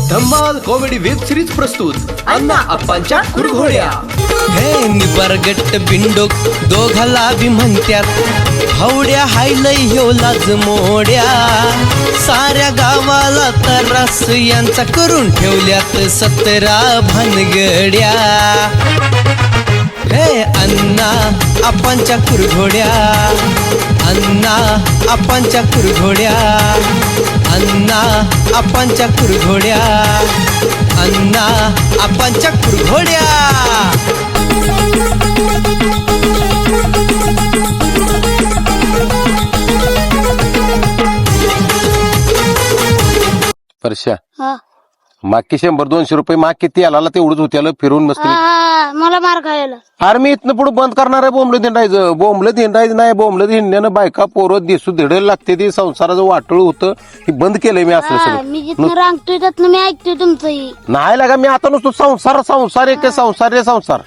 धम्माल comedy web series प्रस्तुत अण्णा अप्पांच्या कुरघोड्या। हे निबरगट बिंडोक दोघाला बी म्हणत्यात हवड्या हायलय ह्यो लाज मोड्या साऱ्या गावाला तरास यांचा करून ठेवल्यात 17 भानगड्या। हे अण्णा अप्पांच्या कुरघोड्या, अण्णा अप्पांच्या कुरघोड्या, अण्णा अप्पांच्या कुरघोड्या, अण्णा अप्पांच्या कुरघोड्या। परश्या मागचे 100-200 रुपये माग किती आला तेवढंच होत्याला फिरून मस्त मला मार खायला। अरे मी इथनं पुढे बंद करणार आहे बोंबलं दिंडायचं। बोंबलं दिंडायचं नाही, बोंबलं दिंड्यानं बायका पोरं दिसू धिडायला लागते, ते संसाराचं वाटळ होतं हे बंद केलंय मी असलं सगळं। मी जिथनं रांगतोय त्यातनं मी ऐकतोय तुमचंही। नाही लागा मी आता नुसतं संसार एक संसार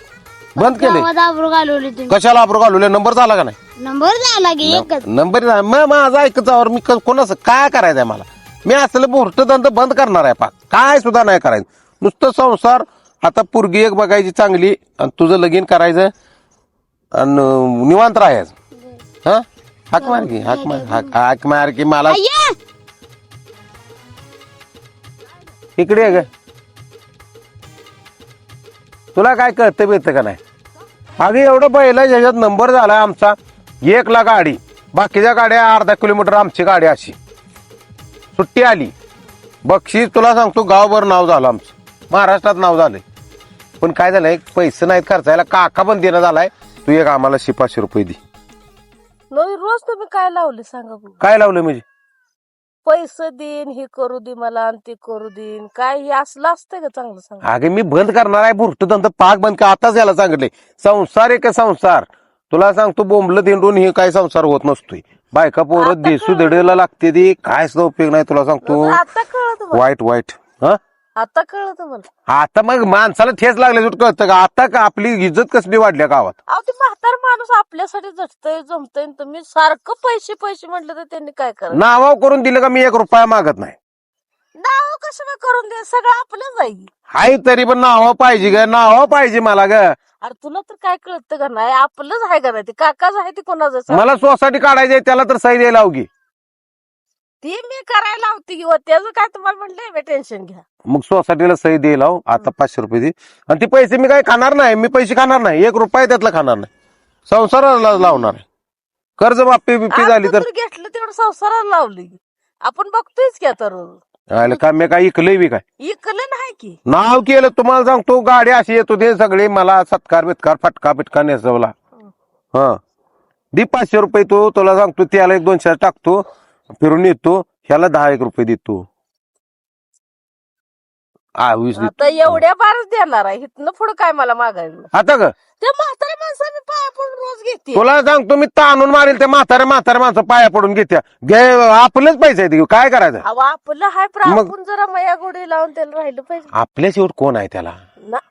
बंद केले। आबरू घालवली तुम्ही। कशाला आबरू घालवले? नंबर झाला का नाही? नंबर झाला की एकच नंबर नाही मग माझा ऐकतावर मी कोणाचं काय करायचंय मला? मी असलं भोरट धंदा बंद करणार आहे पाक, काय सुद्धा नाही करायचं, नुसतं संसार। आता पोरगी एक बघायची चांगली आणि तुझं लगीन करायचं आणि निवांत राहायचं। हा हाक मार की हाक मार की मला इकडे ग। तुला काय कळतं बिळतं का नाही? अगं एवढं पहिला ज्याच्यात नंबर झाला आमचा 1 ला गाडी, बाकीच्या गाड्या अर्धा किलोमीटर, आमची गाडी अशी सुट्टी आली बक्षीस तुला सांगतो गावभर नाव झालं आमचं, महाराष्ट्रात नाव झालंय। पण काय झालंय पैसे नाहीत खर्चायला, काका पण देणं झालाय, तू एक आम्हाला 500 रुपये दे। रोज तुम्ही काय लावले सांगा बघू? काय लावलं म्हणजे? पैसे देईन, हे करू दे मला आणि ते करू देईन, काय हे असलं असतंय का? चांगलं सांगा। अगे मी बंद करणार आहे भुरट धंदा पाक बंद का आताच याला सांगितलंय। संसार आहे का संसार? तुला सांगतो बोंबलं दिंडून हे काय संसार होत नसतोय, बायका पोरं देसू दडेला लागते ती, काय सुद्धा उपयोग नाही। तुला सांगतो आता कळत मला, वाईट हा आता कळत मला। आता मग माणसाला ठेच लागले कळतं का? आता का आपली इज्जत कसली वाढल्या गावात? अहो ते म्हातार माणूस आपल्यासाठी झटतय जमतय, तुम्ही सारखं पैसे पैसे म्हटलं तर त्यांनी काय करायचं? नावाव करून दिलं का मी 1 रुपया मागत नाही। नाव कसं करून दे, सगळं आपलं जाईल। हाय तरी पण नावाव पाहिजे ग, नावाव पाहिजे मला ग। अरे तुला तर काय कळतं का नाही? आपलंच आहे का नाही? ते काकाच आहे, ते कोणाचं? मला सोसायटी काढायची त्याला तर सही द्यायला हवी। ती मी करायला होती किंवा त्याचं काय तुम्हाला म्हणलंय टेन्शन घ्या। मग सोसायटीला सही द्यायला आता 500 रुपये दे, आणि ते पैसे मी काय खाणार नाही, मी पैसे खाणार नाही, 1 रुपया त्यातला खाणार नाही, संसाराला लावणार आहे। कर्ज माफी बिप्पी झाली तर घेतलं तेवढं संसाराला लावली, आपण बघतोयच की आता रोज। का मी काय इकलंय बी काय? इकलं नाही की नाव केलं तुम्हाला सांगतो, गाडी अशी येत होते सगळे मला सत्कार बित्कार फटका बिटका नेसवला। हा दे 500 रुपये, तो तुला सांगतो त्याला 1-2 टाकतो, फिरून येतो, ह्याला 10-1 रुपये देतो। आता एवढ्या बारच देणार आहे, इथनं पुढे काय मला मागायला? आता ग त्या म्हाताऱ्या माणसाने पाया पडून रोज घेते। तुला सांगतो मी ताणून मारेल त्या म्हाताऱ्या माणसं पाया पडून घेत्या, आपलेच पैसे आहेत, काय करायचं? अहो आपलं हाय, पण आपण जरा मया गोडी लावून त्याला राहिलं पाहिजे। आपल्या शेवट कोण आहे त्याला?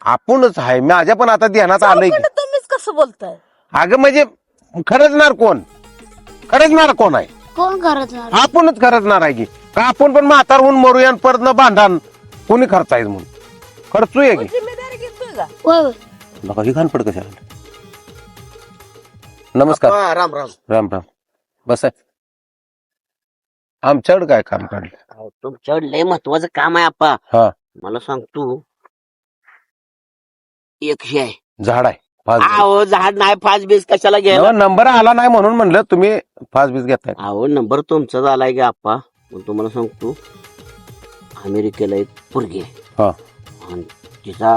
आपणच आहे। माझ्या पण आता ध्यानात आलंय की तुम्हीच कसं बोलताय? अगं म्हणजे खरंचणार कोण? खरंचणार कोण आहे? कोण करत आपणच खरंचणार आहे की का? आपण पण म्हातार होऊन मरूया आणि परत न बांधान कोणी खर्चायचं म्हणून खर्चूया की? जिम्मेदारी घेतोय का? होय नका ही घाणपड कशाला? नमस्कार, राम राम राम राम, बस आमच्याकडे काय काम काढलं? तुमच्याकडे लय महत्वाचं काम आहे आप्पा। हा मला सांगतो, एक हे आहे, झाड आहे, अहो झाड नाही, 5 बीस कशाला घ्यायला? नंबर आला नाही म्हणून म्हणलं तुम्ही 5 बीस घेताय। अहो नंबर तुमचा झालाय की आप्पा, पण तुम्हाला सांगतो अमेरिकेला एक पोरगी आहे, हा आणि तिचा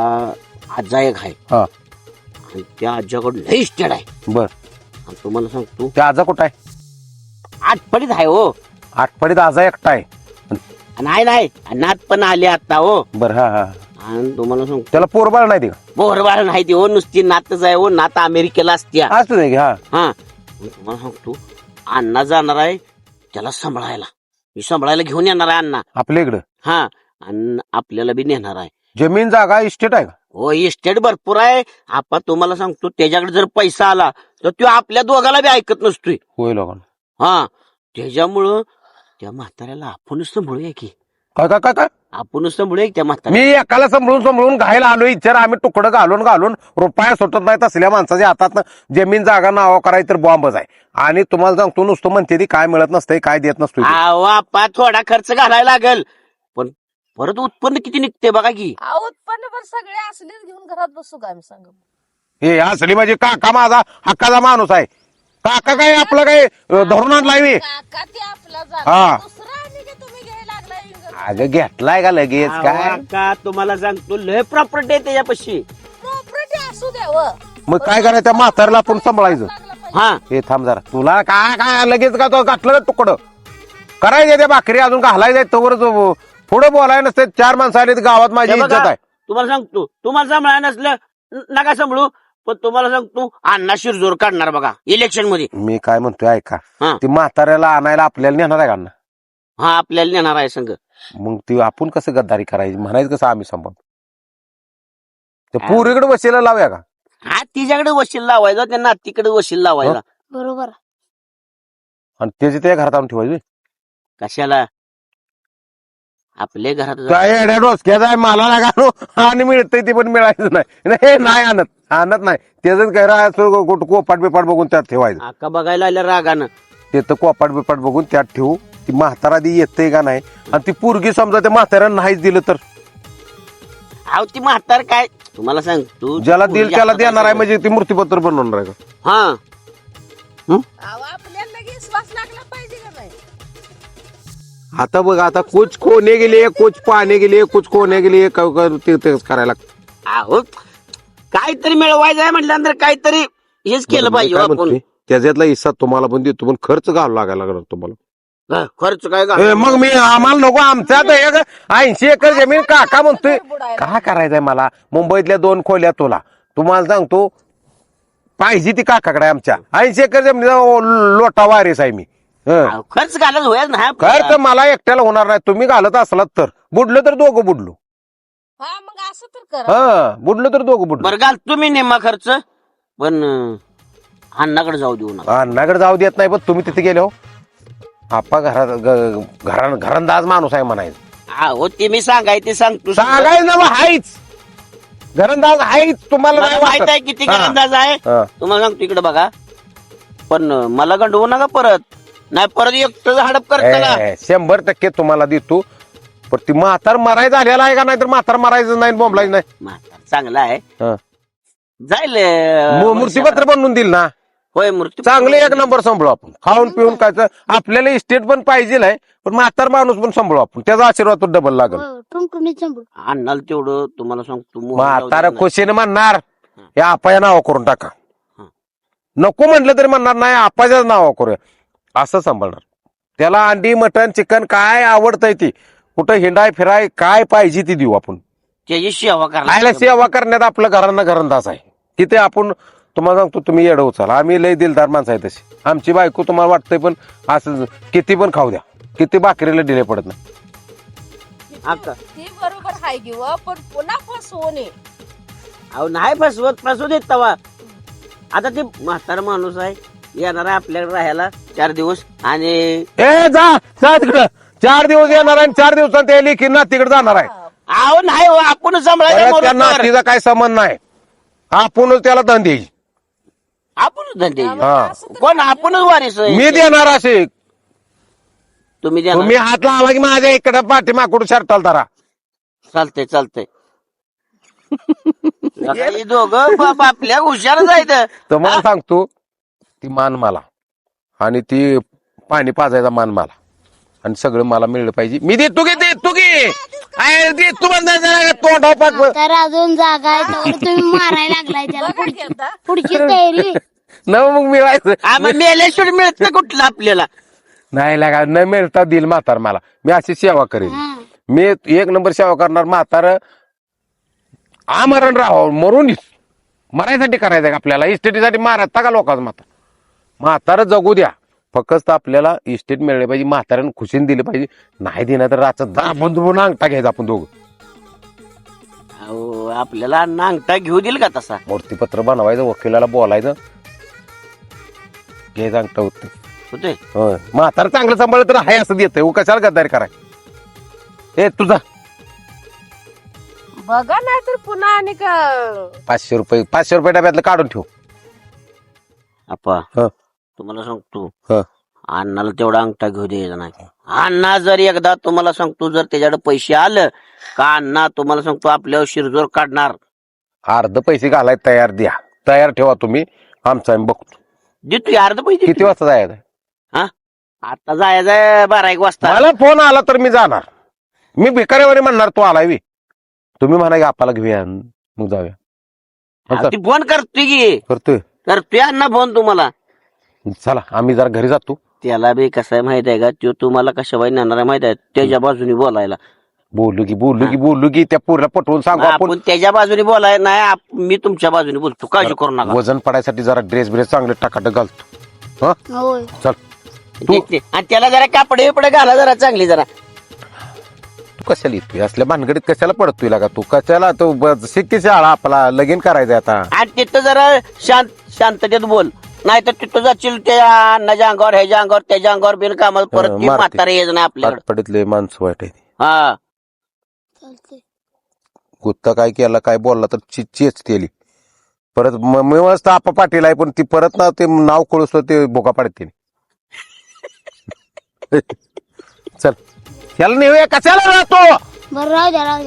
आजा एक आहे, हा आणि त्या आजाकडून लय इस्टेड आहे। बर, आणि तुम्हाला सांगतो ते आजा कुठं आहे? 8 पडीत आहे हो। 8 पडीत आजा एकटा आहे? नाही नात पण आले आता हो। बर, हा हा, आणि तुम्हाला सांगतो त्याला पोरबाळ नाही ते का? बोरबाळ नाही ती हो, नुसती नातच आहे हो, नात अमेरिकेला असते। असं नाही की? हा हा तुम्हाला सांगतो, अण्णा जाणार आहे त्याला सांभाळायला, मी सांभाळायला घेऊन येणार आहे अण्णा आपल्या इकडं? हा, आणि आपल्याला बी नेणार आहे। जमीन जागा इस्टेट आहे का? हो इस्टेट भरपूर आहे आपण, तुम्हाला सांगतो त्याच्याकडे जर पैसा आला तर तो आपल्या दोघाला बी ऐकत नसतोय। होय लोकांना हा त्याच्यामुळं त्या म्हाताऱ्याला आपणच सांभाळूया की। काय काय काय काय आपण सांभाळूया त्या म्हातारा. मी एकाला समळून घायला आलो इच्छा आम्ही तुकडं घालून रुपया सुटत नाही तसल्या माणसाच्या हातात जमीन जागा नावा करायची तर बॉम्बच आहे. आणि तुम्हाला सांगतो नुसतं म्हणते ती काय मिळत नसतंय काय देत नसतो अहो आपा थोडा खर्च घालायला लागल पण परत उत्पन्न किती निघते बघा की. उत्पन्न पण सगळे असलेच घेऊन घरात बसू का आम्ही सांग. हे असली म्हणजे काका माझा हक्काचा माणूस आहे. काका काय आपलं काय धरून आणलाय मी काका ते आपला हा. दुसरा आणि की तुम्ही घ्यायला लागला अगं घेतलाय का लगेच काय का तुम्हाला सांगतो लय प्रॉपर्टी आहे त्याच्यापाशी. प्रॉपर्टी असू द्यावं मग काय करायचं त्या म्हाताऱ्याला आपण सांभाळायचं. हा हे थांब जरा तुला काय काय लगेच का तो घातलं तुकडं करायचं त्या भाकरी अजून घालायचं तोवर पुढे बोलाय नसते 4 माणसं आली गावात माझी हे बघा, इज्जत आहे. तुम्हाला सांगतो तुम्हाला सांभाळा नसलं नका सांभाळू पण तुम्हाला सांगतो अण्णा शिरजोर काढणार बघा इलेक्शन मध्ये. मी काय म्हणतोय ऐका हा. ती म्हाताऱ्याला आणायला आपल्याला नेणार आहे का अण्णा? हा आपल्याला नेणार आहे संघ. मग ती आपण कसं गद्दारी करायची म्हणायचं कसं आम्ही सांभाळतो ते पुरीकडे बसायला लावूया का? हा तिच्याकडे वशील लावायचा त्यांना तिकडे वशील लावायचा. बरोबर. आणि त्याचे त्या घरात आणून ठेवायचे कशाला आपल्या घरात काय येड्या डोसक्याचा आहे मला लागा आणि मिळतंय ते पण मिळायचं नाही आणत नाही त्याच काय कोपाट बिपाट बघून त्यात ठेवायचं. आका बघायला आल्या रागानं ते तर कोपाट बिपाट बघून त्यात ठेवू. ती म्हातारा दी येते का नाही आणि ती पोरगी समजा त्या म्हाताऱ्यानं नाहीच दिलं तर अहो ती म्हातार काय तुम्हाला सांगतो ज्याला दिल त्याला देणार आहे म्हणजे ती मूर्तीपत्र बनवणार आहे का? हा आपल्याला लगेच श्वास लागला पाहिजे का नाही. आता बघ आता कुछ कोणे गेले कुछ पाने गेले कुछ कोणे गेले तेच करायला लागतं. अहो काहीतरी मिळवायचं आहे म्हटल्यानंतर काहीतरी हेच केलं मी पाहिजे काय आपण. म्हणतोय, त्याच्यातला हिस्सा तुम्हाला पण देतो पण खर्च घालू लागायला लागणार तुम्हाला. खर्च काय मग मी आम्हाला नको आमच्यात 80 एकर जमीन काका म्हणतोय काय करायचंय मला मुंबईतल्या 2 खोल्या तुला तुम्हाला सांगतो पाहिजे ती काकाकडे आमच्या 80 एकर जमिनीचा लोटा वारीस आहे मी. अहो, खर्च घालत होईल ना खर्च मला एकट्याला होणार नाही तुम्ही घालत असलात तर बुडलो तर दोघं बुडलो. हा मग असं तर करा. हा बुडलो तर दोघं बुडलो. बरं घाल तुम्ही नेमा खर्च पण अण्णाकडे जाऊ देऊ नका. अण्णाकडे जाऊ देत नाही पण तुम्ही तिथे गेले हो आपा घरंदाज माणूस आहे म्हणायचं. अहो ते मी सांगायचे सांगतो सांगायचं ना हायच घरंदाज हायच तुम्हाला मला नाही माहित वाटत. आहे किती हा. अंदाज आहे हा. तुम्हाला सांगतो इकडे बघा पण मला गंडवू नका परत नाही परत एकटं हडप करताना. 100% तुम्हाला देतो पण ती म्हातार मारायचं झालेला आहे का नाही तर म्हातार मारायचं नाही बोंबलायचं नाही. म्हातार चांगला आहे हा. जाईल मूर्तीपत्र बनवून दिल ना होय मूर्ती चांगले 1 नंबर सांभाळू आपण खाऊन पिऊन काय आपल्याला इस्टेट पण पाहिजे आहे पण म्हातार माणूस पण सांभाळू आपण त्याचा आशीर्वाद तो डबल लागल. टुनटुनीत संभू. अण्णाला तेवढं तुम्हाला सांगतो म्हातारा खुशीने म्हणणार या आपाच्या नाव करून टाका हा. नको म्हटलं तरी म्हणणार नाही आपाच्याच नाव करूया असं सांभाळणार. त्याला अंडी मटण चिकन काय आवडतंय ती कुठं हिंडाय फिराय काय पाहिजे ती देऊ आपण. त्याची सेवा खायला करा सेवा करण्यात आपलं घरांना घरंदाज आहे तिथे आपण तुम्हाला सांगतो तुम्ही येडं उचाला आम्ही लय दिलदार माणसं आहे तशी. आमची बायको तुम्हाला वाटतंय पण असं किती पण खाऊ द्या किती भाकरीला डिले पडत नाही. ती बरोबर हाय किंवा पण पुन्हा फसवू नये. अहो नाही फसवू देत तवा आता ते म्हातारा माणूस आहे येणार आहे आपल्याकडे राहायला 4 दिवस आणि ए जा तिकडं 4 दिवस येणार आहे 4 दिवसात ते लेखी ना तिकडे जाणार आहे. अहो नाही हो, आपण परत सांभाळायचं त्या म्हणून तर. नातीचा काय संबंध नाही आपणच त्याला धन द्यायची. आपणच धंदे हा. कोण आपणच वारीस आहे. मी देणार असे तुम्ही द्या तुम्ही हात लावा की माझ्या इकडे पाठीमाकडून शर्टाल तारा चालतंय हे दोघं बाप आपल्या हुशार जायचं. तुम्हाला सांगतो ती मान मला आणि ती पाणी पाजायचा मान मला आणि सगळं मला मिळलं पाहिजे. मी देतो की देतो तोंडा पाक तर अजून जागा आहे तेवढं तुम्ही मारायला लागलाय त्याला पुढची तयारी. न मग मिळायचं मेल्याशिवाय मिळत कुठलं आपल्याला नाही लागा न मिळता दिल म्हातार मला मी अशी सेवा करेन. हा. मी 1 नंबर सेवा करणार. म्हातार आमरण राहावं मरून मरायसाठी करायचं का आपल्याला इस्टेटीसाठी मारायचा का लोकांचं म्हातार जगू द्या फक्त आपल्याला इस्टेट मिळले पाहिजे. म्हाताऱ्यानं खुशीन दिली पाहिजे नाही दिलं तर रातचं दाबून अंगठा घ्यायचा आपण दोघं. अहो आपल्याला अंगठा घेऊ देईल का तसा मूर्तीपत्र बनवायचं वकिलाला बोलायचं घ्यायचं अंगठा होत होते म्हातारा चांगलं सांभाळलं तर हाय असं देतंय कशाला गद्दारी कराय. ए तुझा बघा नाही तर पुन्हा आणि का 500 रुपये डब्यातलं काढून ठेव. आप्पा हं. तुम्हाला सांगतो हं. अण्णाला तेवढा अंगठा घेऊ द्यायचा नाही. अण्णा जर एकदा तुम्हाला सांगतो जर त्याच्याकडे पैसे आलं का अण्णा तुम्हाला सांगतो आपल्यावर शिरजोर काढणार. अर्ध पैसे घालाय तयार द्या. तयार ठेवा तुम्ही. आमचा आम्ही बघतो. देतो अर्ध पैसे. किती वाजता जायचं? हा आता जायचं 12-1 वाजता. मला फोन आला तर मी जाणार. मी भिकाऱ्यावर म्हणणार तू आलाय बी. तुम्ही म्हणा की आपल्याला घेऊया मग जाऊया. अहो, ती फोन करतोय की करतोय अण्णा फोन तुम्हाला. चला आम्ही जरा घरी जातो. त्याला बी कसं आहे माहित आहे का तो तुम्हाला कशा बाई नेणार आहे माहित आहे त्याच्या बाजूने बोलायला. बोलू की त्या पोरीला पटवून सांगू आपण. आपण त्याच्या बाजूने बोलाय नाही मी तुमच्या बाजूने बोलतो काळजी करू नका. वजन पडायसाठी जरा ड्रेस ब्रेस चांगले टाकाट घालतो. होय. चल आणि त्याला जरा कापडे बिपडे घाला जरा चांगली जरा. तू कशाला येतोय असल्या भानगडीत कशाला पडतोय लागा तू कशाला तू शिक्की शाळा आपला लगीन करायचंय आता. आणि तिथं जरा शांततेत बोल नाही तर तिथं जाशील त्या अण्णाच्या अंगावर ह्याच्या अंगावर त्याच्या अंगावर बिन कामाला परत ती मारते. म्हातारे यायचं नाही आपल्याकडे. पडीतले माणसं वाईट आहे. हा चालतंय. गुत्ता काय केला काय बोलला तर चेच केली परत. मी मस्त आपा पाटील आहे पण ती परत ना ते नाव कळूस ते बोका पाडते. चल त्याला नेऊया कशाला राहतो. बरं राहू द्या.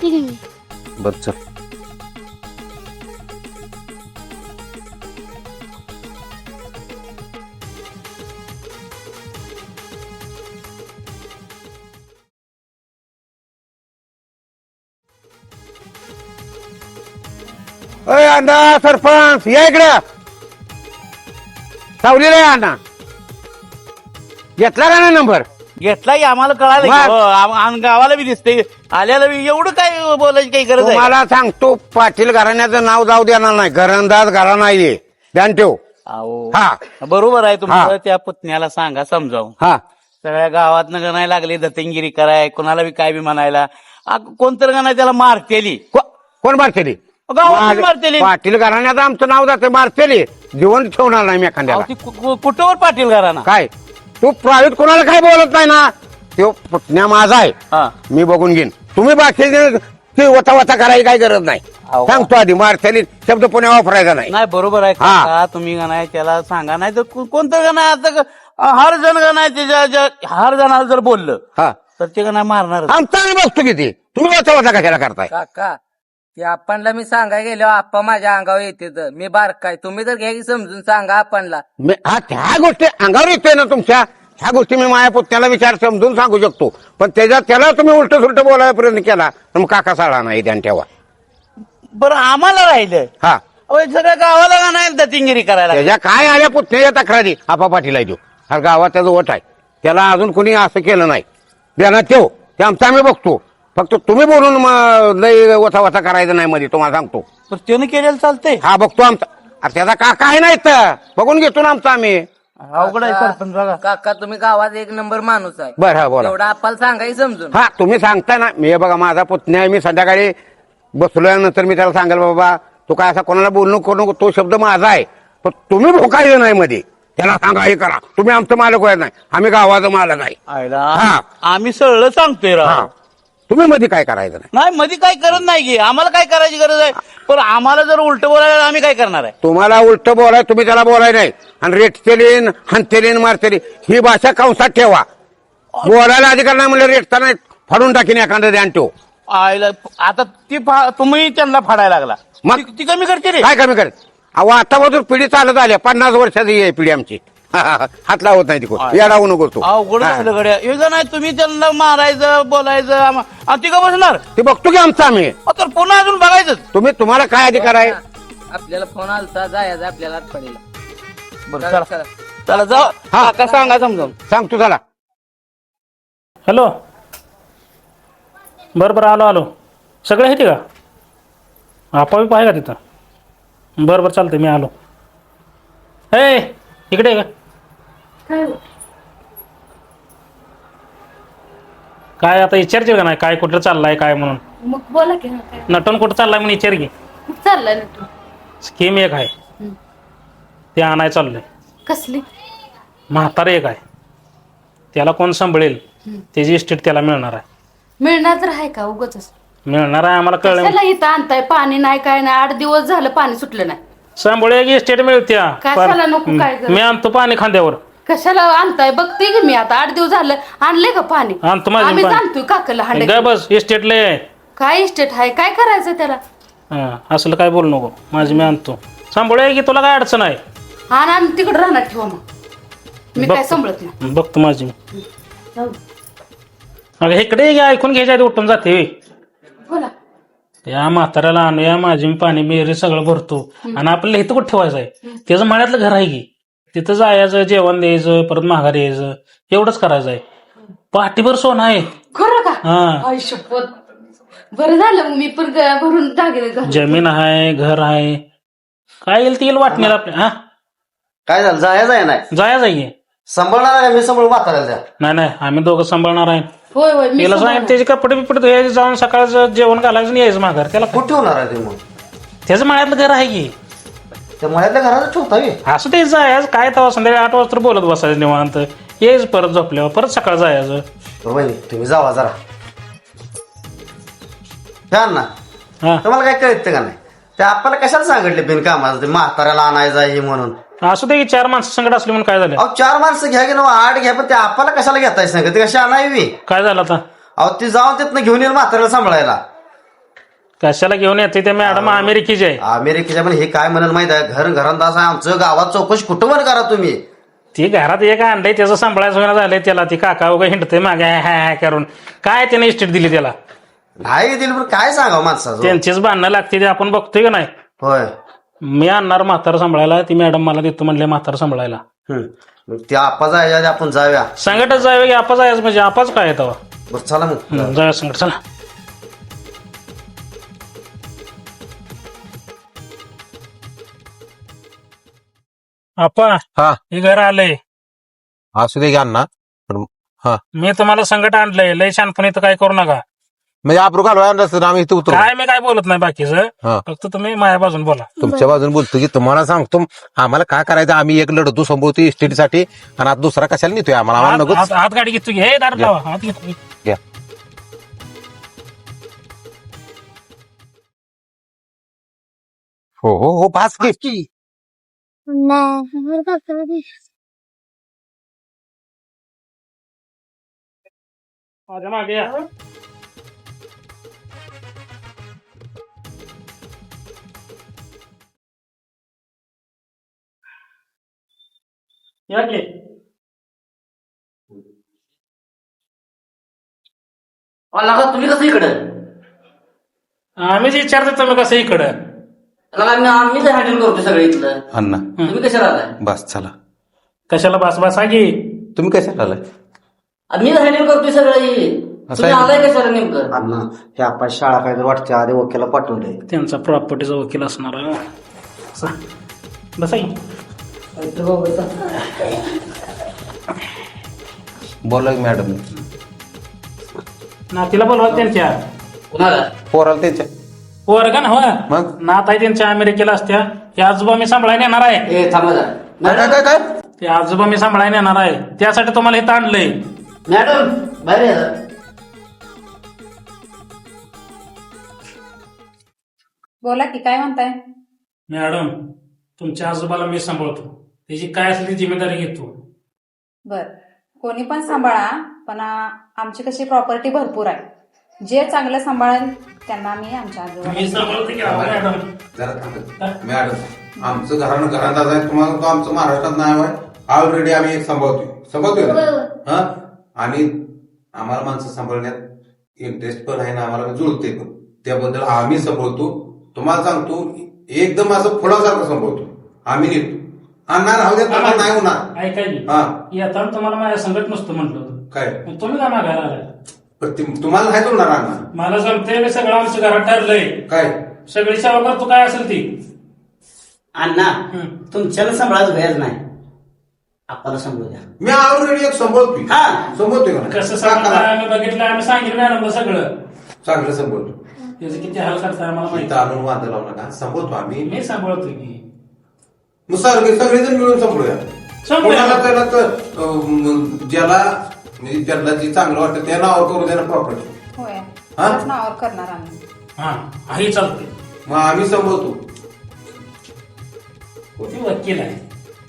ठीक आहे मी. बर चल. अय अण्णा सरपंच या इकडं. सावलीला आहे अण्णा. घेतला का नाही नंबर? घेतला की आम्हाला कळालं की. मग? हो, गावाला बी दिसते आल्याला बी एवढं काय बोलायची काही गरज आहे. तुम्हाला सांगतो पाटील घराण्याचं नाव जाऊ देणार नाही. घरंदाज घरा नाहीये ध्यान ठेव. अहो, हा बरोबर आहे तुमचं. हा. त्या पुतण्याला सांगा समजावून. हा सगळ्या गावात नाही लागले दत्तगिरी कराय कोणाला बी काय बी म्हणायला. कोणतरी का नाही त्याला मारतेली कोण मारतेली? गावात मारतेली. पाटील घराण्याचं आमचं नाव जाते मारतेली. जीवन ठेवणार नाही मी एखाद्याला. कुठवर पाटील घराना काय तू प्रायव्हेट कोणाला काय बोलत नाही ना. तो पुतण्या माझा आहे. हा. मी बघून घेईन. तुम्ही बाकी ते वता करायची काही गरज नाही. अहो. सांगतो आधी मारतेली शब्द पुण्या वापरायचा नाही. नाही बरोबर आहे हा. का तुम्ही का नाही त्याला सांगा नाही तर कोणतं का नाही आता हर जण का नाही त्याच्या हर जणाला जर बोललं हा तर ते का नाही मारणार. आमचा आम्ही बघतो किती. तुम्ही वता कशाला करताय? काका ते आपणला मी सांगाय गेलो आप्पा माझ्या अंगावर येते तर मी बारकाय तुम्ही तर घ्या की समजून सांगा आपणला. हा त्या गोष्टी अंगावर येतोय ना तुमच्या. ह्या गोष्टी मी माझ्या पुतण्याला विचार समजून सांगू शकतो. पण त्याला तुम्ही उलट सुलट बोलायला प्रयत्न केला तर मग काका साळा नाही ध्यान ठेवा. बरं आम्हाला राहिलं हा अहो, सगळ्या गावाला का नाही दत्तिंगिरी करायला. त्याच्या काय आल्या पुतण्याच्या तक्रारी आपा पाटील आहे तो. हा गावात त्याचं वट आहे. त्याला अजून कोणी असं केलं नाही. ध्यानात ठेव. ते आमचं आम्ही बघतो. फक्त तुम्ही बोलून लय वथा करायचं नाही मध्ये तुम्हाला सांगतो. तर त्यानं केलेलं चालतंय. हा बघतो आमचा. अरे त्याचा काका आहे नाही तर बघून घेतो ना आमचा आम्ही. अवघड आहे सरपंच बघा. काका तुम्ही गावात एक नंबर माणूस आहे. बरं हा बोला. एवढा आपल्याला सांगाय समजून. हा तुम्ही सांगताय ना. मी बघा माझा पुतण्या आहे. मी संध्याकाळी बसलोय मी त्याला सांगेल बाबा तू काय असा कोणाला बोलणं करू नको. तो शब्द माझा आहे. पण तुम्ही भोकायचं नाही मध्ये. त्याला सांगा हे करा. तुम्ही आमचं मालक व्हायचं नाही. आम्ही गावाचं मालक आहे. आयला हा. आम्ही सरळ सांगतोय हा राव. तुम्ही मध्ये काय करायचं नाही. नाही मध्ये काय करत नाही की आम्हाला काय करायची गरज आहे. पण आम्हाला जर उलट बोलायला आम्ही काय करणार आहे. तुम्हाला उलट बोलाय तुम्ही त्याला बोलाय नाही. आणि रेटतेलीन हनतेलीन मारतेली ही भाषा कंसात ठेवा. बोलायला अधिकार नाही म्हणजे रेटता नाही फाडून टाकीन एखादं ध्यान ठेव. आयला आता तुम्ही त्यांना फाडायला लागला. मग? ती कमी करते रे. काय कमी करत? अहो आता मधून पिढी चालत आल्या 50 वर्षाची आहे पिढी आमची. हात लावत नाही तिकडून. येडावू नको तू. अवघड झालं गड्या. हे जर नाही तुम्ही त्यांना मारायचं बोलायचं आणि ती का बसणार. ते बघतो की आमचं आम्ही. तर पुन्हा अजून बघायचं. तुम्हाला काय अधिकार आहे? आपल्याला फोन आलता जायचं आपल्याला आत पडेल. बरं चला चला जाऊ. काका सांगा समजावून. सांगतो चला. हॅलो बरं बरं आलो सगळे आहे ते का आपा बी आहे का तिथं? बरं बरं चालतं मी आलो. ए इकडे आहे का? काय आता विचारचे का नाही काय कुठं चाललाय काय म्हणून? मग बोला की. नटून कुठं चाललाय म्हणून विचार की. चाललंय ना तू. स्कीम एक आहे ते आणाय चाललंय. कसली? म्हातारे एक आहे त्याला कोण सांभाळेल त्याची इस्टेट त्याला मिळणार आहे. मिळणार तर आहे का उगच मिळणार आहे आम्हाला कळलं. कशाला इथं आणताय पाणी नाही काय नाही 8 दिवस झालं पाणी सुटलं नाही सांभाळूया की इस्टेट मिळत्या. कशाला नको काय गरज? मी आणतो पाणी खांद्यावर. कशाला आणताय बघते की मी आता 8 दिवस झालं आणले का पाणी आणतो माझं आम्ही पाणी. आणतोय काकला ग हांडे बस इस्टेट लय आहे. काय इस्टेट आहे काय करायचं त्याला असलं काय बोलू नको. माझी मी आणतो. सांभाळूया की तुला काय अडचण आहे. आणि तिकडे राहणार ठेवा मग मी काय सांभाळत नाही. बघतो माझी मी. अगं इकडे ये, ऐकून घ्यायच्या आधी उठून जाते. बोला या म्हाताऱ्याला आणूया माझी मी पाणी बिरी सगळं भरतो आणि आपल्याला इथं कुठं ठेवायचं आहे. त्याचं मळ्यातलं घर आहे की तिथं जायचं जेवण द्यायचं परत माघारी यायचं एवढंच करायचं आहे. पाठीभर सोनं आहे. खरं का हा आई शपथ बरं झालं मग मी पण भरून जागे जमीन आहे घर आहे. काय येईल ते येईल वाटण्याला आपल्या. हा काय झालं जायचं आहे नाही जायचं आहे. सांभाळणार आहे मी सांभाळून म्हाताऱ्याला द्या. नाही नाही आम्ही दोघं सांभाळणार आहे. होय होय मी तिला सांग त्याचे कपडे बिपडे धुयायचे जाऊन सकाळचं जेवण घालायचं आणि यायचं माघार. त्याला कुठे होणार आहे ते मग त्याचं मळ्यातलं घर आहे की त्या मळ्यातल्या घरात ठेवता असं ते जायचं काय तेव्हा संध्याकाळी 8 वाजता बोलत बसायचं निवांत यायचं परत झोपल्यावर परत सकाळ जायचं. वहिनी तुम्ही जावा जरा फॅन ना हा तुम्हाला काय कळतं का नाही ते आपल्याला कशाला सांगितले बिनकामाचं ते म्हाताऱ्याला आणायचं आहे म्हणून. असं ते की 4 माणसं संकट असली म्हणून काय झालं. अहो 4 माणसं घ्या की ना 8 घ्या पण ते आपल्याला कशाला घेताय सांग ते कशी आणावी. काय झालं आता. अहो ती जाऊन तिथनं घेऊन येईल म्हाताऱ्याला सांभाळायला. कशाला घेऊन येते ते मॅडम अमेरिकेची आहे. अमेरिकेच्या पण हे काय म्हणत माहित आहे घरंदाज आहे आमचं गावात चौकशी कुठं पण करा तुम्ही. ती घरात एक आणलंय त्याचं सांभाळायचं होईना झालंय त्याला. ती काका वगैरे हिंडते मागे हाय करून काय त्याने इस्टेट दिली त्याला. नाही दिली पण काय सांगावं माणसाचं. त्यांचीच बांधणं लागते ते आपण बघतोय का नाही. होय मी आणणार म्हातारा सांभाळायला. ती मॅडम मला देतो म्हणले म्हातारा सांभाळायला. मग ते आपा जायच्या आपण जाऊया. संकटच जावे की आपा जायचं म्हणजे आपाच काय तेव्हा. बरं चला मग जाऊया संकट चला. आपा हा हे घर आलंय. असू दे घ्या ना. पण हा मी तुम्हाला संकट आणलंय लय शानपणी तर काय करू नका. म्हणजे आपण घालवाय नसतं आम्ही इथे उतरू. काय मी काय बोलत नाही बाकीचं हा फक्त तुम्ही माझ्या बाजून बोला. तुमच्या बाजून बोलतो की तुम्हाला सांगतो आम्हाला काय करायचं. आम्ही एक लढतो संभवतो इस्टेटीसाठी आणि आता दुसरा कशाला नेतोय आम्हाला नको. हात गाडी घेतो घे दार लावा हात घेतो. घ्या. हो हो हो पाच की माझ्या मागे या. या की. तुम्ही कसं इकडं आम्हीच विचारतो तुम्ही कसं इकडं. आम्हीच हँडल करतो सगळं इथलं. अण्णा तुम्ही कशाला आलाय बस चला. कशाला बस बसा की. तुम्ही कशाला आलाय. मीच हँडल करतोय सगळं. तुम्ही आलाय कशाला नेमकं. अण्णा हे आपण शाळा काय वाटते आधी वकिला पाठवलंय. त्यांचा प्रॉपर्टीचा वकील असणार आहे. बसा. बसा की. बोला मॅडम. नातीला बोलवा त्यांच्या. कुणाला पोराला त्यांच्या पोरगा ना हो मग नात आहे त्यांच्या अमेरिकेला असत्या. ते आजोबा मी सांभाळायला येणार आहे. ए थांबा जरा. काय काय काय ते आजोबा मी सांभाळायला येणार आहे त्यासाठी तुम्हाला इथं आणलंय. मॅडम बाहेर या. बोला की काय म्हणताय. मॅडम तुमच्या आजोबाला मी सांभाळतो. त्याची काय असेल ती जिम्मेदारी घेतो. बर कोणी पण सांभाळा पण आमची कशी प्रॉपर्टी भरपूर आहे. जे चांगलं सांभाळेल त्यांना मी आमच्या मी सांभाळतो की मॅडम. जरा थांबा. मॅडम आमचं घरात आहे तुम्हाला तो आमचं महाराष्ट्रात नाही आहे. ऑलरेडी आम्ही सांभाळतोय ना. हा आणि आम्हाला माणसं सांभाळण्यात इंटरेस्ट पण आहे ना आम्हाला जुळते पण त्याबद्दल आम्ही सांभाळतो. तुम्हाला सांगतो एकदम असं फुलासारखं सांभाळतो आम्ही नेतो. आणणार राहू द्या तुम्हाला नाही होणार. ऐका की हा येताना तुम्हाला माझ्या संकट नसतं म्हटलं होतं. काय मग तुम्ही का मागायला आलाय. पण तुम्हाला नाही होणार आणणार. मला जमतंय सगळं आमच्या घरात ठरलंय. काय सगळी सेवा करतो काय असेल ती. अण्णा तुमच्याला सांभाळायचं व्याज नाही आपल्याला सांभाळू द्या. मी ऑलरेडी एक सांभाळतोय. हा सांभाळतोय का कसं नाही? सांगितलं आम्ही बघितलं आम्ही सांगितलं मॅडमला सगळं. चांगलं सांभाळतो. त्याचं किती हाल करताय आम्हाला माहिती. इथं आणून वाद लावू नका. सांभाळतो आम्ही. मी सांभाळतोय की. मग सगळेजण मिळून सांभाळूया. सांभाळूया. कोणाला त्याला तर ज्याला म्हणजे त्यांना जी चांगलं वाटतं त्या नावावर करू द्या प्रॉपर्टी. होय हा? त्याच नावावर करणार आम्ही. हा ही चालते. मग आम्ही संभवतो. कोणी वकील आहे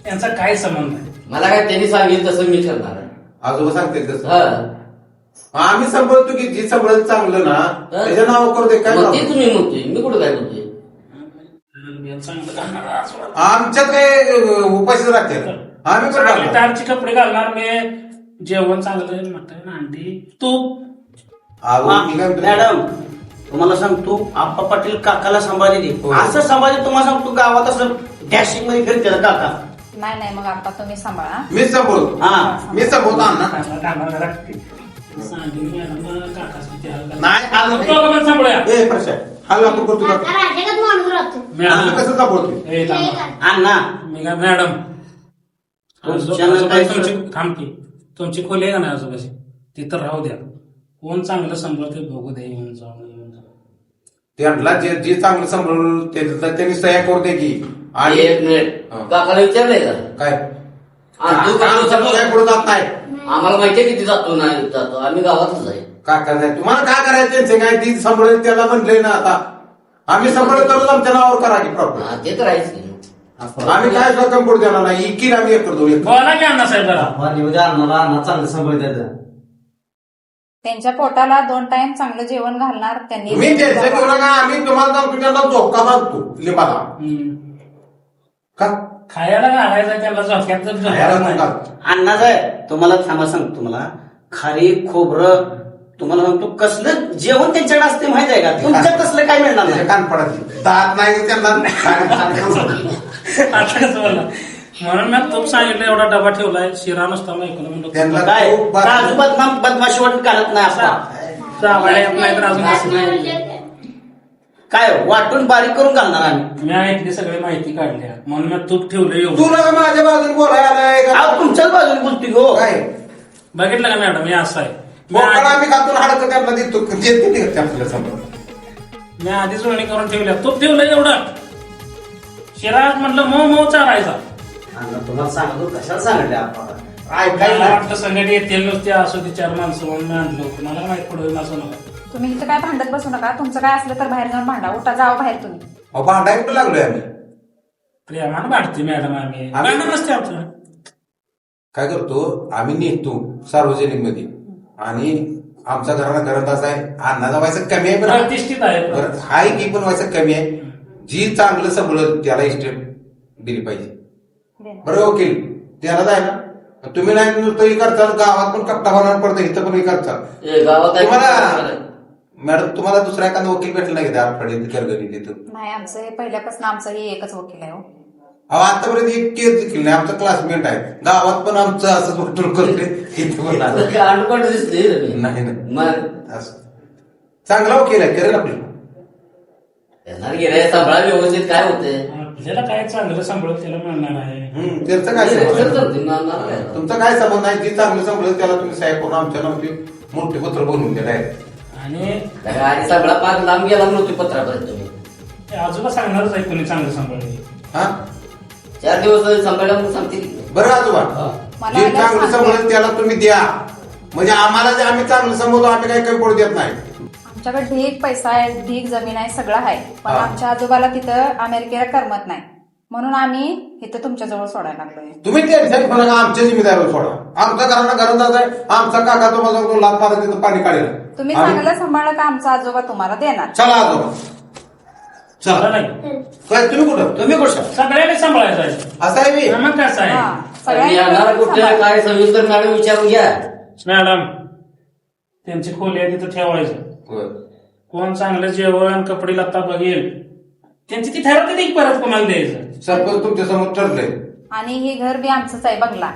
त्यांचा काय संबंध आहे? मला काय त्यांनी सांगितलं तसं मी करणार आहे. आजोबा सांगते तसं. हा. आम्ही संभवतो की जी संभळत चांगलं ना त्याच्या नावावर करू दे. काय मग ते problem? तुम्ही म्हणतोय, मी कुठं काय म्हणतोय? चांगलं घालणार आज. आमच्यात काय उपाशीच राहते आम्ही पण चांगले घालणार. टारचे कपडे घालणार मी. जेवण चांगलं मटण अंडी तूप. अहो, मी काय म्हणतो- मॅडम तुम्हाला सांगतो आप्पा पाटील काकाला सांभाळले हो. असं सांभाळले. तुम्हाला सांगतो गावात असं डॅशिंग मध्ये फिरते काका. नाही नाही मग आता तुम्ही सांभाळा. मीच संभवतो. हा मी संभवतो अण्णा. नाही सांभाळूया. ए प्रश्न हा आपण करतो का? आता राजागत माणूस राहतो. आम्ही कसं संभवतो? अण्णा मॅडम तुमच्या काय- थांबकी तुमची खोली आहे का नाही आजोबाची तिथं राहू द्या. कोण चांगलं सांभाळते बघू द्या. येऊन जाऊन त्यांना जे चांगलं संभळून त्यांनी सह्या करू दे की. आणि एक मिनिट, काकाला विचारलंय का? काय आणि तू काय आमचं विचारलं? काय पुढे जात नाही. आम्हाला माहितीये किती जातो नाही जातो, आम्ही गावातच आहे. काय करायचं तुम्हाला काय करायचं त्यांचं काय ती संभळेल त्याला म्हणले ना आता आम्ही संभळ तरच आमच्या नावावर करा की प्रॉपर. हा, ते तर आहेच की. आम्ही काय रक्कम पुढे देणार नाही. इकील आम्ही एक करतो एक. बोला की अण्णा साहेब जरा. चांगलं सांभाळतात. त्यांच्या पोटाला 2 टाइम चांगलं जेवण घालणार त्यांनी. मी त्यांचं घेऊ नका. आम्ही तुम्हाला सांगतो त्यांना धोका बांधतो लिंबाला. का खायला घालायचं त्याला झोक्यात जर खायला झोक्यात नाही. नका. अण्णा साहेब तुम्हाला थांबा सांगतो तुम्हाला खारी खोबरं तुम्हाला सांगतो कसलं जेवण त्यांच्याकडे असते माहित आहे का? तुमच्यात तसलं काय मिळणार त्याच्या नाही. कानपडात दात नाही त्यांना. आता कसं बोलला म्हणून मी तूप सांगितलं एवढा डबा ठेवलाय शिरा नसता मग ऐकलं म्हणलं त्यांना काय खूप बात- राजू बदमाशी वाटत घालत नाही असा जावळे आपल्या तर अजून असं नाही. काय वाटून बारीक करून घालणार आम्ही. मी ऐकली सगळी माहिती काढली म्हणून मी तूप ठेवलं एवढं. तुला माझ्या बाजूने बोलायला आलाय का? अहो, तुमच्याच बाजूने बोलतोय हो. काय बघितलं का मॅडम हे असं आहे. बोकाला आम्ही खातो हाडकं त्यांना देतो देते ते आपल्याला समोर. मी आधी जुळणी करून ठेवल्या तूप ठेवलं एवढं. शिरा म्हटलं मऊ चारायचा. तुम्हाला सांगतो कशाला सांगितलं आपण? मला वाटतं संघटन येतील नुसते असू दे 4 माणसं म्हणून मी आणलो. मला माहित पडून असं नका. तुम्ही इथं काय भांडत बसू नका. तुमचं काय असलं तर बाहेर जाऊन भांडा. उठा जावा बाहेर तुम्ही. अहो, भांडाय कुठं लागलोय आम्ही. प्रेमानं वाटते मॅडम आम्ही भांडण नसते आमचं. काय करतो आम्ही नेतो सार्वजनिक मध्ये आणि आमचा घरात असा आहे अन्नाचा व्हायचा कमी आहे. बरं प्रतिष्ठित आहे. बरं, हाय की पण व्हायचं कमी आहे. जी चांगलं संभळत त्याला इस्टेट दिली पाहिजे. बरं वकील त्याला जाय ना. तुम्ही नाही नुसतं हे करताल गावात पण कट्टा होणार पडतं इथं पण हे करताल. गावात तुम्हाला मॅडम तुम्हाला दुसरा एखादा वकील भेटला नाही का आठवडे करगणी तिथं? नाही आमचं हे पहिल्यापासून आमचं हे एकच वकील आहे हो. अहो आतापर्यंत एक केस देखील नाही. आमचा क्लासमेट आहे गावात पण आमचं असंच वाटून करते इथं पण असं. अडकट दिसते. नाही नाही मग असं चांगला वकील आहे करेल आपली. येणार गेले सांभाळा व्यवस्थित काय होते. आपल्याला काय चांगलं सांभाळत त्याला मिळणार आहे. त्याचं काय संबंध आहे? तुमचा काय संबंध आहे? जी चांगलं संभळत त्याला तुम्ही साहेब करून आमच्या नावाची मोठे पत्र बनवून दिलं आहे. आणि आणि सगळा पाक लांब गेला म्हणून पत्रापर्यंत तुम्ही ते आजोबा सांगणारच आहे कोणी चांगलं सांभाळले. हा 4 दिवस सांभाळला म्हणून सांगते. बरं आजोबा मला जे आल्यावर चांगलं सांगते. संभळत त्याला तुम्ही द्या. म्हणजे आम्हाला जे आम्ही चांगलं संभवतो आम्ही काही कमी पडू देत नाही. आमच्याकडे ढीग पैसा आहे, ढीग जमीन आहे, सगळं आहे. पण हा. आमच्या आजोबाला तिथं अमेरिकेला करमत नाही म्हणून आम्ही इथं तुमच्या जवळ सोडायला लागलोय. तुम्ही टेन्शन घेऊ नका. आमच्या जिम्मेदारीवर सोडा. आमच्या घराला घरात आहे. आमचा काका तुम्हाला सांगतो लात मारा तिथं पाणी काढेल. तुम्ही आम्ही- चांगलं सांभाळलं का आमचा आजोबा तुम्हाला देणार. चला आजोबा चला चला. नाही काय तुम्ही कुठं? तुम्ही कुठं सगळ्यांनी सांभाळायचं आहे. असं आहे मी. मग कसं आहे हा, येणार सगळ्यांनी कुठे सांभाळा. काय सविस्तर मॅडम विचारून घ्या. मॅडम त्यांची खोली आहे तिथं ठेवायचं. होय. कोण चांगलं जेवण कपडे लत्ता बघेल त्यांची ती ठरवते ती परत कोणाला द्यायचं. सरपंच तुमच्या समोर ठरलंय. आणि हे घर बी आमचंच आहे बंगला.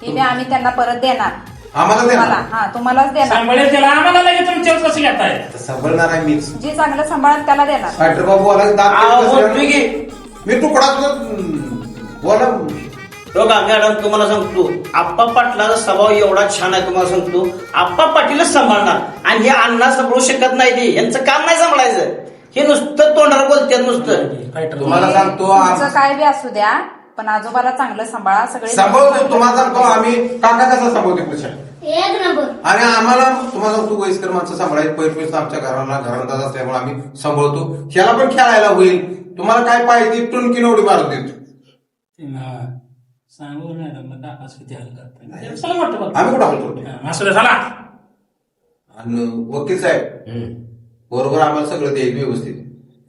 हे बी आम्ही त्यांना परत देणार. आम्हाला द्या. तुम्हाला हा तुम्हालाच देणार. सांभाळेल त्याला आम्हाला लगेच तुमच्यावर कसं घेताय. संभळणार आहे मीच. जे चांगलं सांभाळत त्याला देणार. फायटर बाबू आला दात अहो, कसं बोलतोय की. मी तुकडा तुझा बोला. बघा मॅडम तुम्हाला सांगतो आप्पा पाटलाचा स्वभाव एवढा छान आहे. तुम्हाला सांगतो आप्पा पाटीलच सांभाळणार आणि हे अण्णा सांभाळू शकत नाही. ते यांचं काम नाही सांभाळायचं. हे नुसतं तोंडावर बोलतात नुसतं. तुम्हाला सांगतो तुमचं काय बी असू द्या पण आजोबाला चांगलं सांभाळा. सगळे सांभाळतो. तुम्हाला सांगतो आम्ही काका कसा सांभाळतो प्रश्न एक नंबर. आणि आम्हाला तुम्हाला सांगतो वयस्कर माणसं सांभाळायची पैसे आमच्या घरात असल्यामुळे आम्ही सांभाळतो. ह्याला पण खेळायला होईल. तुम्हाला काय पाहिजे टुनकी नवडी मारून देतो. सांगू मॅडम काकाच किती हाल करताय. चला मोठं आम्ही कुठं हलतो. असू दे चला. आणि वकील साहेब बरोबर आम्हाला सगळं द्यायचं व्यवस्थित.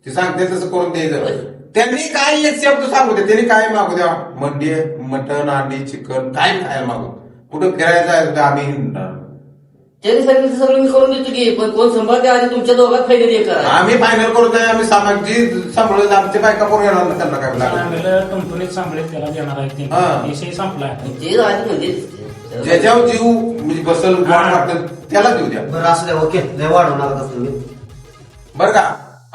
ते सांगते तसं करून द्यायचं. त्यांनी काय एक शब्द सांगू द्या. त्यांनी काय मागू द्या. मटण अंडी चिकन काय खायला मागू. कुठं फिरायचं आहे तर आम्ही त्यांनी सांगितलं सगळं मी करून देतो की, पण कोण सांभाळते आधी तुमच्या दोघात फायनल करा. आम्ही फायनल करू द्या. आम्ही सामाजिक जी सांभाळून आमच्या बायका करून येणार ना त्यांना काय लागेल. कंपनीत सांभाळेल त्याला देणार आहे ते. हा. विषय संपलाय. ते आधी म्हणजे ज्याच्यावर जीव म्हणजे बसल वाट वाटतं त्याला देऊ द्या. बरं असू द्या. ओके नाही वाढवणार का तुम्ही. बरं का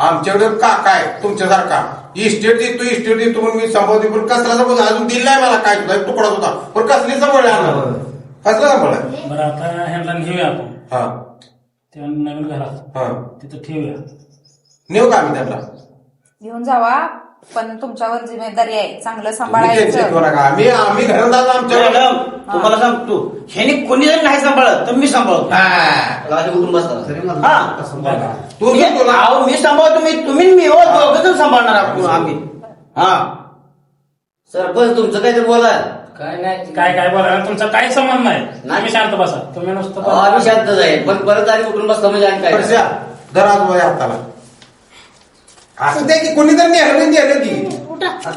आमच्याकडे काका आहे तुमच्यासारखा. इस्टेट देतो इस्टेट देतो म्हणून मी सांभाळते. पण कसला सांभाळ अजून दिलाय मला काय सुद्धा तुकडा होता. पण कसली सांभाळला कसला सांभाळा. बरं आता ह्यांना नेऊया आपण हा त्या नवीन घरात. हा तिथं ठेवूया. नेऊ का आम्ही त्यांना. घेऊन जावा, पण तुमच्यावर जिम्मेदारी आहे. चांगलं तुम्ही टेन्शन सांभाळायचं. घेऊ नका. आम्ही घरात आलो आमच्या मॅडम तुम्हाला सांगतो ह्याने कोणी जर नाही सांभाळत तर मी सांभाळतो. उठून बसता. तू घेतो ना. मी सांभाळतो. तुम्ही मी दोघं सांभाळणार आपण आम्ही. हा सरपंच तुमचं काय तर बोला. काय नाही काय काय बोला तुमचा काही संबंध नाही. तुम्ही शांत बसा. तुम्ही नुसतं आम्ही शांतच आहे, पण परत आणि उठून बसता म्हणजे आणि काय. परश्या, जरा आजोबा या हाताला. असं द्या की कोणीतरी नेलं नेलं की. उठा.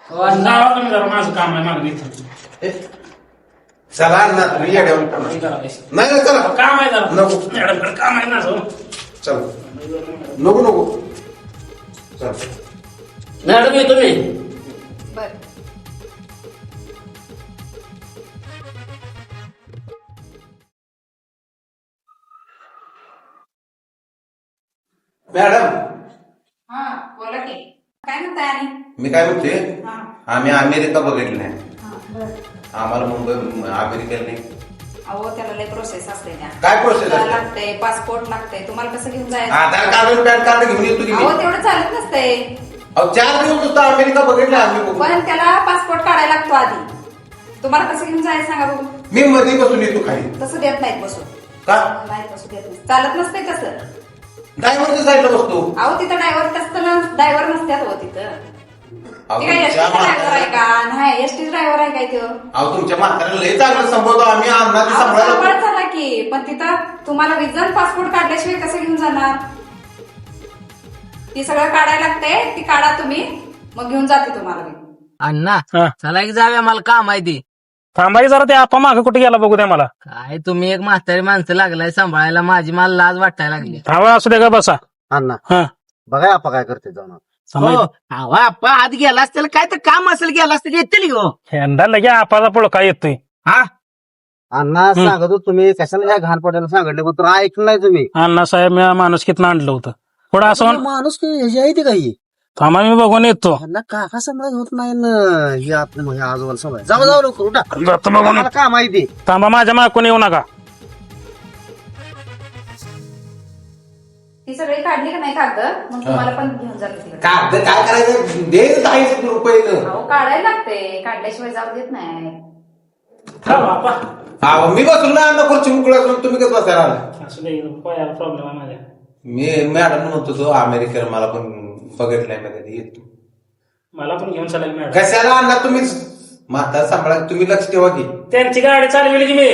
जावा तुम्ही जरा माझं काम आहे मागणी इथं. चला ना तुम्ही येड्यावर हे करा पैसे. नाही चला काम आहे जरा. नको. मॅडमकडे काम आहे माझं. चला नको नको चल. मॅडम येतो मी. बरं. मॅडम हा बोला की काय म्हणताय आणि मी काय म्हणते हा आम्ही अमेरिका बघितली नाही. हा बरं. आम्हाला मुंबई अमेरिकेला नाही. अहो त्याला लय प्रोसेस असते त्या. काय प्रोसेस त्याला असते. लागते पासपोर्ट लागते. तुम्हाला कसं घेऊन जायचं. आधार कार्ड पॅन कार्ड घेऊन येतो की मी. अहो तेवढं चालत नसते. अहो 4 दिवस नुसतं अमेरिका बघितलं आम्ही बघू. पण त्याला पासपोर्ट काढायला लागतो आधी. तुम्हाला कसं घेऊन जायचं सांगा बघू. मी मध्ये बसून येतो खाली. तसं देत नाहीत बसून. का नाही तसं देत नाही. चालत नसते तसं. ड्रायव्हरच्या साईडला बसतो. अहो तिथं ड्रायव्हर असताना ड्रायव्हर नसतात हो तिथं. अहो ते काय एसटी तुमच्या ड्रायव्हर आहे म्हाताऱ्याला- का. नाही एसटी ड्रायव्हर आहे काय तो. अहो तुमच्या म्हाताऱ्याला लय चांगलं सांभाळतो आम्ही. अन्नाची सांभाळायला सांभाळ झाला की. पण तिथं तुम्हाला विजन पासपोर्ट काढल्याशिवाय कसं घेऊन जाणार. ती सगळं काढायला लागतंय. ती काढा तुम्ही मग घेऊन जाते तुम्हाला मी. अण्णा हा. चला की जाऊया, मला काम आहे ती. थांबाई जरा ते आपा मागं कुठे गेला बघू द्या मला. काय तुम्ही एक म्हातारी माणसं लागलाय सांभाळायला, माझी मला लाज वाटायला लागली. थांबा असू दे का बसा. अण्णा हा बघा आपण काय करते जाऊन. थांबाई. आपण आत गेला असतील काय तर काम असेल गेला असतील येतील घेऊ. यंदा लगे आपाचा पुळका येतोय. हा अण्णा सांगतो तुम्ही कशाला ह्या घाण पडायला सांगितलं, पण तुम्ही ऐकलं नाही तुम्ही. अण्णासाहेब मी माणूस कितना आणलं होतं. पुढं असं म्हण- माणूस ह्याची आहे ती काही. थांबा मी बघून येतो. त्यांना काका सांभाळत होत नाही ना. हे आपलं म्हणजे आजोबाला सांभाळ. जाऊ जाऊ लवकर उठा. जातो बघून आम्हाला काय माहिती. थांबा माझ्या मागून येऊ नका. ती सगळी काढली का नाही कागद मग तुम्हाला पण घेऊन जाते तिकडे. कागद काय करायचं दे 10 रुपये. अहो काढायला लागते. काढल्याशिवाय जाऊ देत नाही. अहो मी बसून ना अन्न खुर्ची मुकळा असून तुम्ही कसं बसायला आला? असू दे प्रॉब्लेम आहे माझ्या. मी मॅडम म्हणतो तो अमेरिकेला मला पण बघितलंय मध्ये येतो. मला पण घेऊन चालेल मॅडम. कशाला आणला तुम्ही म्हातारा सांभाळा. तुम्ही लक्ष ठेवा की. त्यांची गाडी चालवली की मी.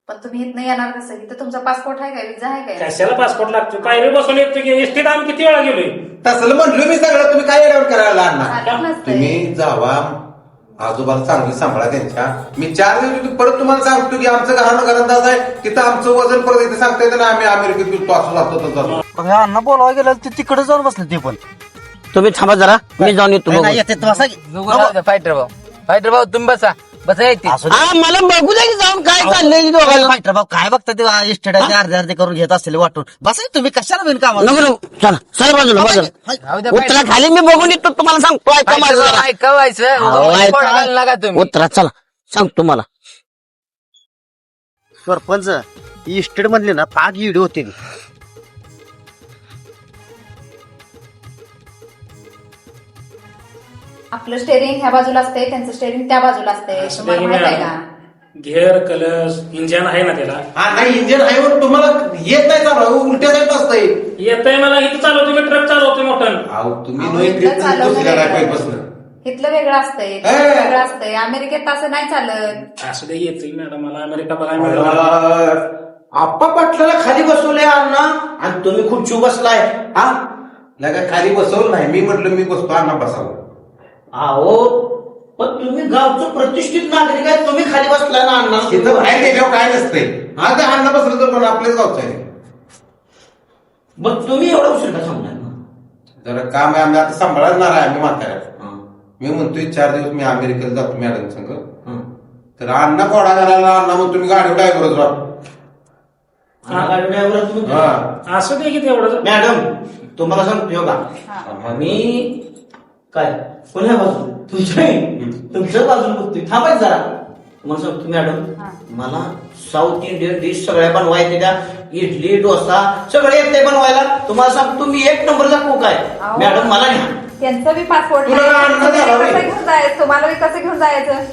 पण तुम्ही इथं येणार कसं. इथं तुमचा पासपोर्ट आहे काय विजा आहे काय. कशाला पासपोर्ट लागतो. पायरी बसून येतो की एसटीत आम्ही किती वेळा गेलोय. तसलं म्हणलो मी सगळं. तुम्ही काय एवढं करायला आणणार. चालत नसतंय. तुम्ही जावा आजोबाला चांगलं सांभाळा त्यांच्या. मी 4 दिवस परत तुम्हाला सांगतो की आमचं घरादाज आहे तिथं आमचं वजन परत येते सांगता येतं ना. आम्ही अमेरिकेत तो असं जातो तो जातो. अण्णा बोलावं गेलं ते तिकडे जाऊन बसले ते पण. तुम्ही थांबा जरा, मी जाऊन येतो. फायटर भाऊ तुम्ही बसा बसा येते. मला बघू दे जाऊन काय चाललंय दोघांना. फायटर भाऊ काय बघता ते इस्टेटाचे अर्धे करून घेत असलेले वाटून. बसा तुम्ही कशाला बिन कामाला. चला सर बाजूला उतरा खाली, मी बघून येतो तुम्हाला सांगतो. ऐका माझं ऐकायचं नका तुम्ही. उतरा चला सांगतो मला. सरपंच इस्टेट मधले ना 5 व्हिडिओ होते. आपलं स्टेरिंग ह्या बाजूला असते त्यांचं स्टेरिंग त्या बाजूला असते. तुम्हाला माहित आहे का. घेर कलस इंजन आहे ना त्याला. हा नाही इंजिन आहे पण तुम्हाला येत नाही चालू उलट्या जात असतंय. येतंय मला, इथं चालवतो मी, ट्रक चालवतो मोठं. अहो तुम्ही अहो, नोई इथलं ट्रिप चालवणं दुसऱ्या काय वेगळं. पाहिजे बसलं. इथलं वेगळं असतंय तिथलं वेगळं असतंय. अमेरिकेत असं नाही चालत. असं ते येतंय मॅडम, मला अमेरिका बघायला मिळालं. आप्पा पाटलाला खाली बसवलंय अण्णा आणि तुम्ही खुर्ची बसलाय. हा लगा खाली बसवलं नाही मी म्हटलं मी बसतो अण्णा बसावं. अहो पण तुम्ही गावचं प्रतिष्ठित नागरिक आहे, तुम्ही खाली बसलाय ना अण्णा. इथं बाहेर गेल्यावर काय नसतंय. हा तर अण्णा बसलं तर पण आपल्याच गावचं आहे. मग तुम्ही एवढा उशीर का सांगणार ना? जरा काम आहे आम्ही आता सांभाळणार आहे आम्ही म्हाताऱ्या. मी म्हणतोय 4 दिवस मी अमेरिकेला जातो मॅडम संग. तर अण्णा कोडा घालायला अण्णा मग तुम्ही गाडी ड्रायव्हरच राहतो. गाडी ड्रायव्हर तुम्ही. हा असं ते किती एवढं. मॅडम तुम्हाला सांगतो का, मी काय कोण्या बाजू तुमच्या बाजूला बघतोय. थांबायचं जरा. तुम्हाला सांगतो मॅडम, मला साऊथ इंडियन डिश सगळ्या बनवायच्या त्या, इडली डोसा सगळे येते बनवायला. तुम्हाला सांगतो मी 1 नंबरचा कुक आहे. अहो. मॅडम मला न्या. त्यांचं बी पासपोर्ट तुला नाही. अन्न तुम्ही द्यावं कसं लागेल. घेऊन जायचं, तुम्हाला बी कसं घेऊन जायचं.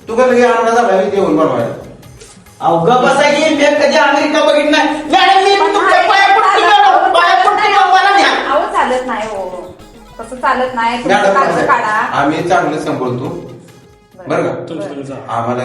तू का लगे अण्णा झाला जेवण बनवायला. अवघा बसा की मी कधी अमेरिका बघितलं नाही. मॅडम मी तुमच्या पाया पडतो मॅडम, पाया पडतो, मला न्या. अहो चालत नाही हो, तसं चालत नाही. तुमचं मॅडम कागद काढा. आम्ही चांगलं सांभाळतो बरं का. तुमचं जा. आम्हाला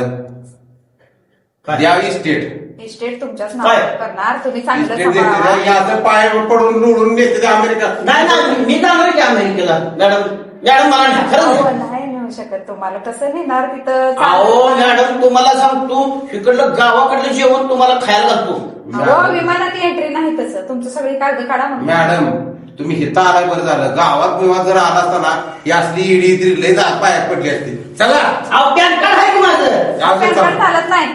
काय? द्यावी स्टेट इस्टेट तुमच्याच काय? नावावर करणार. तुम्ही चांगलं स्टेट देते सांभाळा. ना, याचं पाय पडून निवडून देते ते अमेरिका. नाही नाही मी जाणार की अमेरिकेला. मॅडम मॅडम मला न्या खरंच अहो, न्या. नाही नेऊ शकत तुम्हाला. कसं नेणार तिथं. अहो मॅडम तुम्हाला सांगतो इकडलं गावाकडलं जेवण तुम्हाला खायला घालतो. अहो विमानात एंट्री नाही तसं. तुमचं सगळी कागद काढा म्हणून. मॅडम तुम्ही हिथं आलाय बरं झालं. गावात बिवात जर आला असता ना ही असली इडी तरी लय पायात पडली असती. चला अहो पॅन कार्ड आहे की माझं? जाऊ दे, पॅन कार्ड चला. चालत नाही.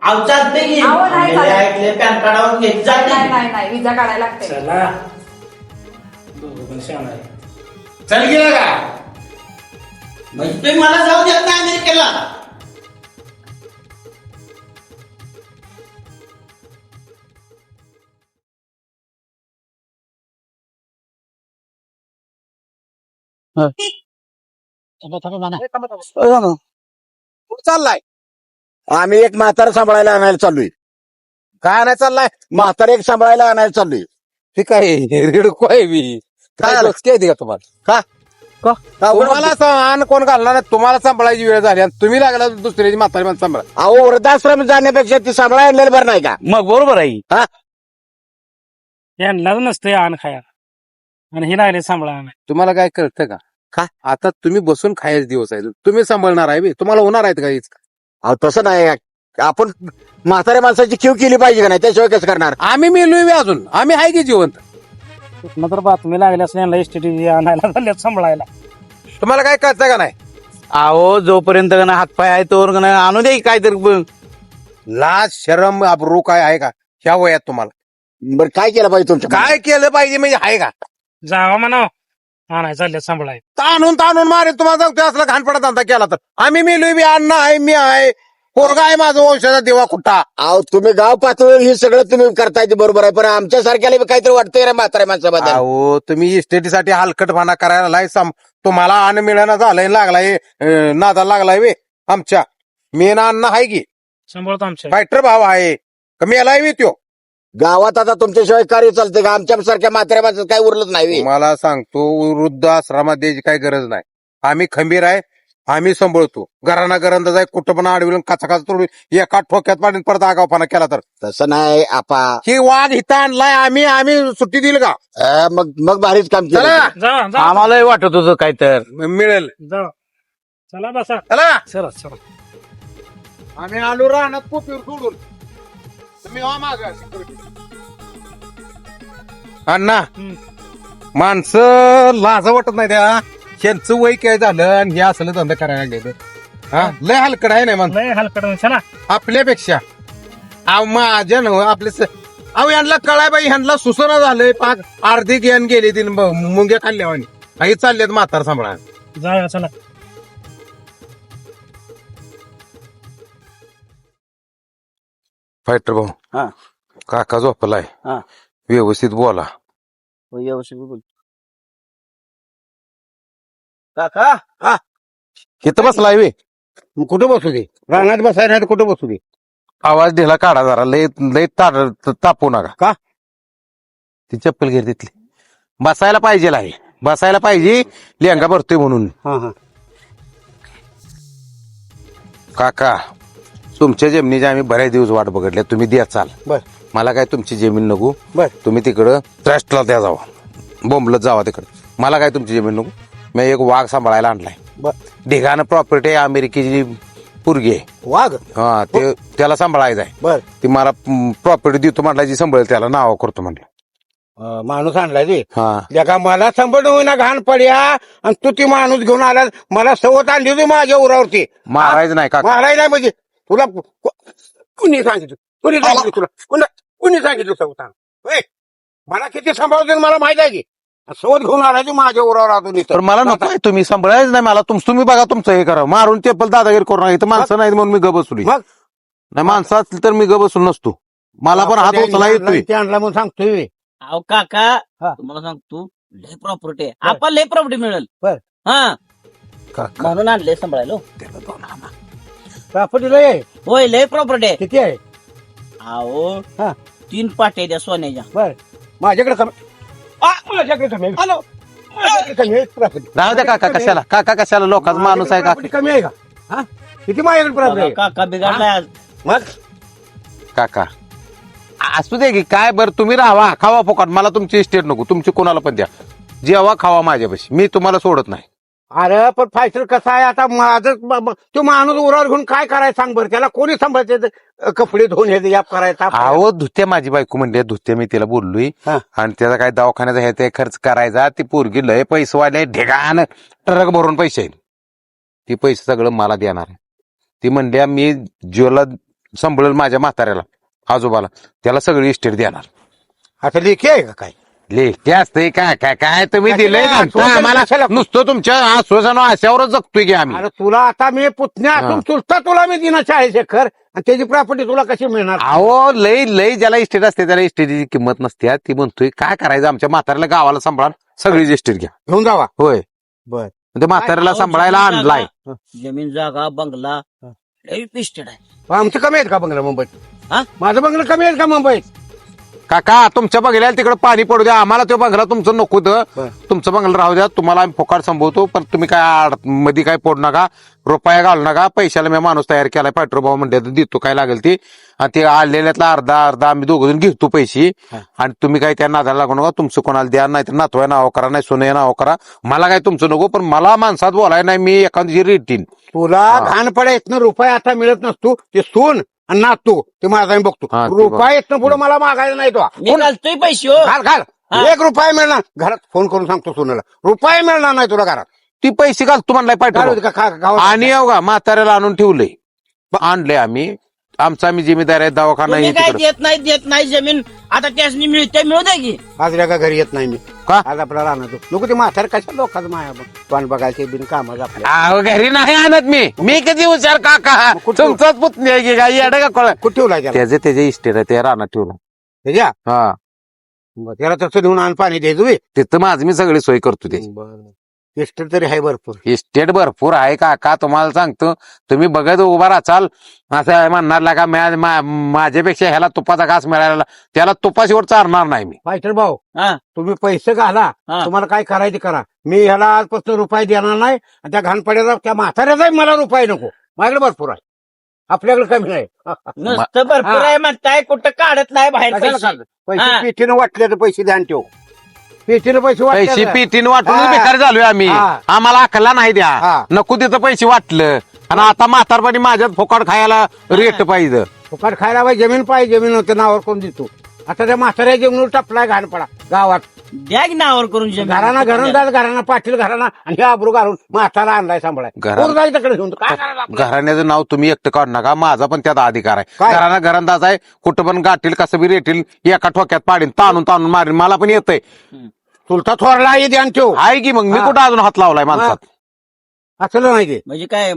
अहो चालते की अहो, नाही चालत. ऐकले पॅन कार्डावर घेत नाही जाते. नाही नाही विजा काढायला लागते. चला, दोघं पण शान आहे. चल गेला का म्हणजे तुम्ही मला जाऊ देत नाही अमेरिकेला. चाललाय आम्ही एक म्हातारा सांभाळायला आणायला चाललोय. काय नाही चाललाय. म्हातारा एक सांभाळायला आणायला चाललोय. ठीक आहे रेडको आहे मी. काय काय डोसकी आहे का तुम्हाला. का तुम्हाला अन्न कोण घालणार नाही. तुम्हाला सांभाळायची वेळ झाली आणि तुम्ही लागला दुसऱ्याची म्हातारी माणसं सांभाळा. अहो वृद्धाश्रम जाण्यापेक्षा ती सांभाळायला आणलेलं बरं नाही का. मग बरोबर आहे. यांना नसतंय आण खाया, आणि हे लागले सांभाळा. तुम्हाला काय कळतं का का? आता तुम्ही बसून खायचे दिवस आहे. तुम्ही सांभाळणार आहे बे. तुम्हाला होणार आहेत का हेच? अहो तसं नाही. आपण म्हाताऱ्या माणसाची क्यू केली पाहिजे का नाही, त्याशिवाय कसं करणार. आम्ही मेलोय बे अजून. आम्ही आहे की जिवंत. मात्र बातमी लागल्या असं यांना एसटीटी आणायला झाल्यात सांभाळायला. तुम्हाला काय कळतं का नाही. अहो जोपर्यंत का नाही हातपाय आहे तोवर का नाही आणू दे काहीतरी. लाज शरम अब्रू काय आहे का ह्या वयात तुम्हाला. बरं काय केलं पाहिजे तुमच्या. काय केलं पाहिजे म्हणजे आहे का. जावा म्हणा, आणाय चालल्यात सांभाळाय. ताणून मारे तुम्हाला सांगतो असला घाणपडा धंदा केला तर. आम्ही मेलोय बी. अण्णा आहे, मी आहे, पोरगा आहे माझं वंशाचा देवा कुठा. अहो तुम्ही गाव पातळीवर हे सगळं तुम्ही करताय ते बरोबर आहे, पण आमच्या सारख्याला बी काहीतरी वाटतंय रे म्हाताऱ्या माणसाबद्दल. अहो तुम्ही इस्टेटीसाठी हलकटपणा करायला लाय तुम्हाला अन्न मिळणं झालंय लागलाय नादा लागलाय वे आमच्या. मेन अन्न आहे की सांभाळतो आमच्या. फायटर भाव आहे का मेलाय वे त्यो. गावात आता तुमच्याशिवाय कार्य चालते का. आमच्या सारख्या म्हाताऱ्या माणसात काही उरलंच नाही. मला सांगतो वृद्ध आश्रमात द्यायची काही गरज नाही. आम्ही खंबीर आहे. आम्ही सांभाळतो. घराना घरांदा जाय कुठं पण आडविलं काचा तोडून एका ठोक्यात पाडून परत आगावपणा केला तर. तसं नाही आपा. ही वाघ इथं आणलाय आम्ही सुट्टी दिली का. मग भारीच काम केलं. चला जा जा आम्हालाही वाटत होतं काय तर. मिळेल. जा. चला बसा. चला चला चला. आम्ही आलो राहणार कोपीवर सोडून. तुम्ही वा मागं security. अण्णा माणसं लाज वाटत नाही त्या. त्यांचं वय काय झालं आणि हे असलं धंदा करायला लागले. हा लय हलकड आहे ना माणसं लय हलकट चला. आपल्यापेक्षा. अहो माझ्या नव आपले अहो यांना कळाय बाई. ह्यांना सुसना झालंय. पाक अर्धी घेऊन गेली ती मुंग्या खाल्ल्या आणि काही चालल्यात म्हातार सांभाळा. जा चला. फायटर भाऊ हा. काका झोपलाय. हा. व्यवस्थित बोला. व्यवस्थित बोल काका. इथं बसलाय वे. कुठं बसू दे रानात बसायला नाही तर कुठं बसू दे आवाज ढिला काढा जरा लय लय तापू नका का ती चप्पल घे तिथली बसायला पाहिजे आहे बसायला पाहिजे लेंगा भरतोय म्हणून काका तुमच्या जमिनीची आम्ही बऱ्याच दिवस वाट बघितल्या तुम्ही द्या चाल बर मला काय तुमची जमीन नको बर तुम्ही तिकडं ट्रस्टला द्या जावा बोंबलत जावा तिकडं मला काय तुमची जमीन नको मी एक वाघ सांभाळायला आणलाय ढिगानं प्रॉपर्टी आहे अमेरिकेची पोरगी आहे वाघ हा ते त्याला सांभाळायचं आहे बर ती मला प्रॉपर्टी देतो म्हटलं जी सांभाळेल त्याला नाव करतो म्हटलं माणूस आणलाय ते हा का मला सांभाळ होईना घाण पड्या आणि तू ती माणूस घेऊन आला मला सवत आणली होती माझ्या उरावरती मारायचं नाही का मारायचं नाही म्हणजे तुला कुणी सांगितलं कुणी सांगितलं सवत आण मला किती सांभाळतो मला माहित आहे की सवत घेऊन आला की माझ्या उरावर अजून तर मला नको तुम्ही सांभाळायचं नाही मला तुम्ही बघा तुमचं हे करा मारून टेपल दादागिरी करू नका माणसं नाही म्हणून मी ग बसली नाही माणसं असली तर मी ग बसून नसतो मला पण हात उचला येतोय आणला म्हणून सांगतोय अहो काका तुम्हाला सांगतो लय प्रॉपर्टी आहे आपण लय प्रॉपर्टी मिळेल हा म्हणून आणले सांभाळायला प्रॉपर्टी लय होय लय प्रॉपर्टी आहे किती आहे अहो 3 पाट्या द्या सोन्याच्या बर माझ्याकडे राहू द्या काका कशाला लोकांचा माणूस आहे काका कमी आहे का किती माझ्याकडे प्रॉपर्टी काका बिघडलाय आज मग काका असू दे की काय बरं तुम्ही राहा खावा फुकट मला तुमची इस्टेट नको तुमची कोणाला पण द्या जेव्हा खावा माझ्यापाशी मी तुम्हाला सोडत नाही अरे पण फायटर कसा आहे आता माझं तो माणूस उरावर घेऊन काय करायचं सांग बरं त्याला कोणी सांभाळते कपडे धुवून हे याप करायचा अहो धुत्या माझी बायको म्हणली धुत्या मी तिला बोललोय आणि त्याचा काय दवाखान्याचा हे ते खर्च करायचा ती पोरगी लय पैसे वाले ढेगान ट्रक भरून पैसे आहेत ती पैसे सगळं मला देणार आहे ती म्हणल्या मी ज्याला सांभाळेल माझ्या म्हाताऱ्याला आजोबाला त्याला सगळी इस्टेट देणार आता लेखी आहे का काय लेखी असते काय काय काय तुम्ही दिलंय आम्हाला नुसतं तुमच्या आश्वासन आशावरच जगतोय की आम्ही तुला आता मी पुतण्या चुलता तुला मी दिना 40 एकर आणि त्याची प्रॉपर्टी तुला कशी मिळणार अहो लय लय ज्याला इस्टेट असते त्याला इस्टेटची किंमत नसते ती म्हणतोय काय करायचं आमच्या म्हाताऱ्याला गावाला सांभाळा सगळीच इस्टेट घ्या घेऊन जावा होय बर ते म्हाताऱ्याला सांभाळायला आणलाय जमीन जागा बंगला लय इस्टेट आहे आमचं कमी आहेत का बंगला मुंबईत माझं बंगला कमी आहेत का मुंबईत काका तुमच्या बंगल्याला तिकडे पाणी पडू द्या आम्हाला तो बंगला तुमचं नको तुमचं बंगला राहू द्या तुम्हाला आम्ही फोकाट संभवतो पण तुम्ही काय मध्ये काय पडू नका रुपया घालू नका पैशाला मी माणूस तयार केलाय पेट्रोल भाऊ म्हणते देतो काय लागेल ती आणि ते आलेल्यातला अर्धा आम्ही दोघं जण घेतो पैसे आणि तुम्ही काय त्या नादाला लागू नका तुमचं कोणाला द्या नाही तर नातवाय नाव करा नाही सोनया नाव करा मला काय तुमचं नको पण मला माणसात बोलाय नाही मी एखादी रेटीन तुला घाण पडायचं रुपया आता मिळत नसतो ते सोन आणि नातू ते माझा मी बघतो रुपया येत पुढे मला मागायला नाही तो घालतोय पैसे घाल 1 रुपया मिळणार घरात फोन करून सांगतो सोनाला रुपया मिळणार नाही तुला घरात ती पैसे घालतो म्हणलाय पाठवतो आणि का म्हाताऱ्याला आणून ठेवलंय आणलंय आम्ही आमचा आम्ही जिम्मेदार आहे दवाखाना देत नाही जमीन आता त्यासनी मिळते मिळू द्या की आजऱ्या का घरी येत नाही मी का आज आपल्याला आणतो नको ते म्हातार कशा लोकांचं माया पण बघायचे बिन कामाचं आपल्या घरी नाही आणत मी कधी हुशार काका तुमचाच पुतणी आहे की काय येडा का कुठे ठेवलाय त्याचे इस्टेट आहे त्या रानात ठेवला त्याच्या हा त्याला तसं देऊन आण पाणी द्यायचं तिथं माझं मी सगळी सोय करतो ते इस्टेट तरी आहे भरपूर इस्टेट भरपूर आहे काका तुम्हाला सांगतो तुम्ही बघत उभा राहाल असं म्हणणार का माझ्यापेक्षा ह्याला तुपाचा घास मिळाला त्याला तुपाशीवर चालणार नाही मी फायटर भाऊ तुम्ही पैसे घाला तुम्हाला काय करायचे करा मी ह्याला आजपासून रुपये देणार नाही आणि त्या घाणपड्याचा त्या म्हाताऱ्याचा मला रुपये नको माझ्याकडे भरपूर आहे आपल्याकडे कमी नाही नुसतं भरपूर आहे म्हणताय कुठं काढत नाही बाहेर पैसे पेटीनं वाटले तर पैसे ध्यान ठेव पेटीनं पैसे पेटीनं वाटून बेकार झालोय आम्ही आम्हाला अकला नाही द्या नको तिथं पैसे वाटलं आणि आता म्हातारपणी माझ्यात फुकाट खायला रेट पाहिजे फुकाट खायला पाहिजे जमीन पाहिजे जमीन होतं नावावर कोण देतो आता त्या म्हाताऱ्या जमिनीवर टपलाय घाणपडा गावात द्या की नावावर करून घराना घराना पाटील घराना आणि हे आबरू घालून म्हातारा आणलाय सांभाळाय तिकडे घेऊन काय घराण्याचं नाव तुम्ही एकटं काढू नका माझा पण त्यात अधिकार आहे घराना घरंदाज आहे कुठं पण गाठील कसं बी रेटील एका ठोक्यात पाडीन ताणून मारीन मला पण येतंय चुलता थोरला आहे ध्यान ठेव आहे की मग मी कुठं अजून हात लावलाय माणसात असलं नाही ते म्हणजे काय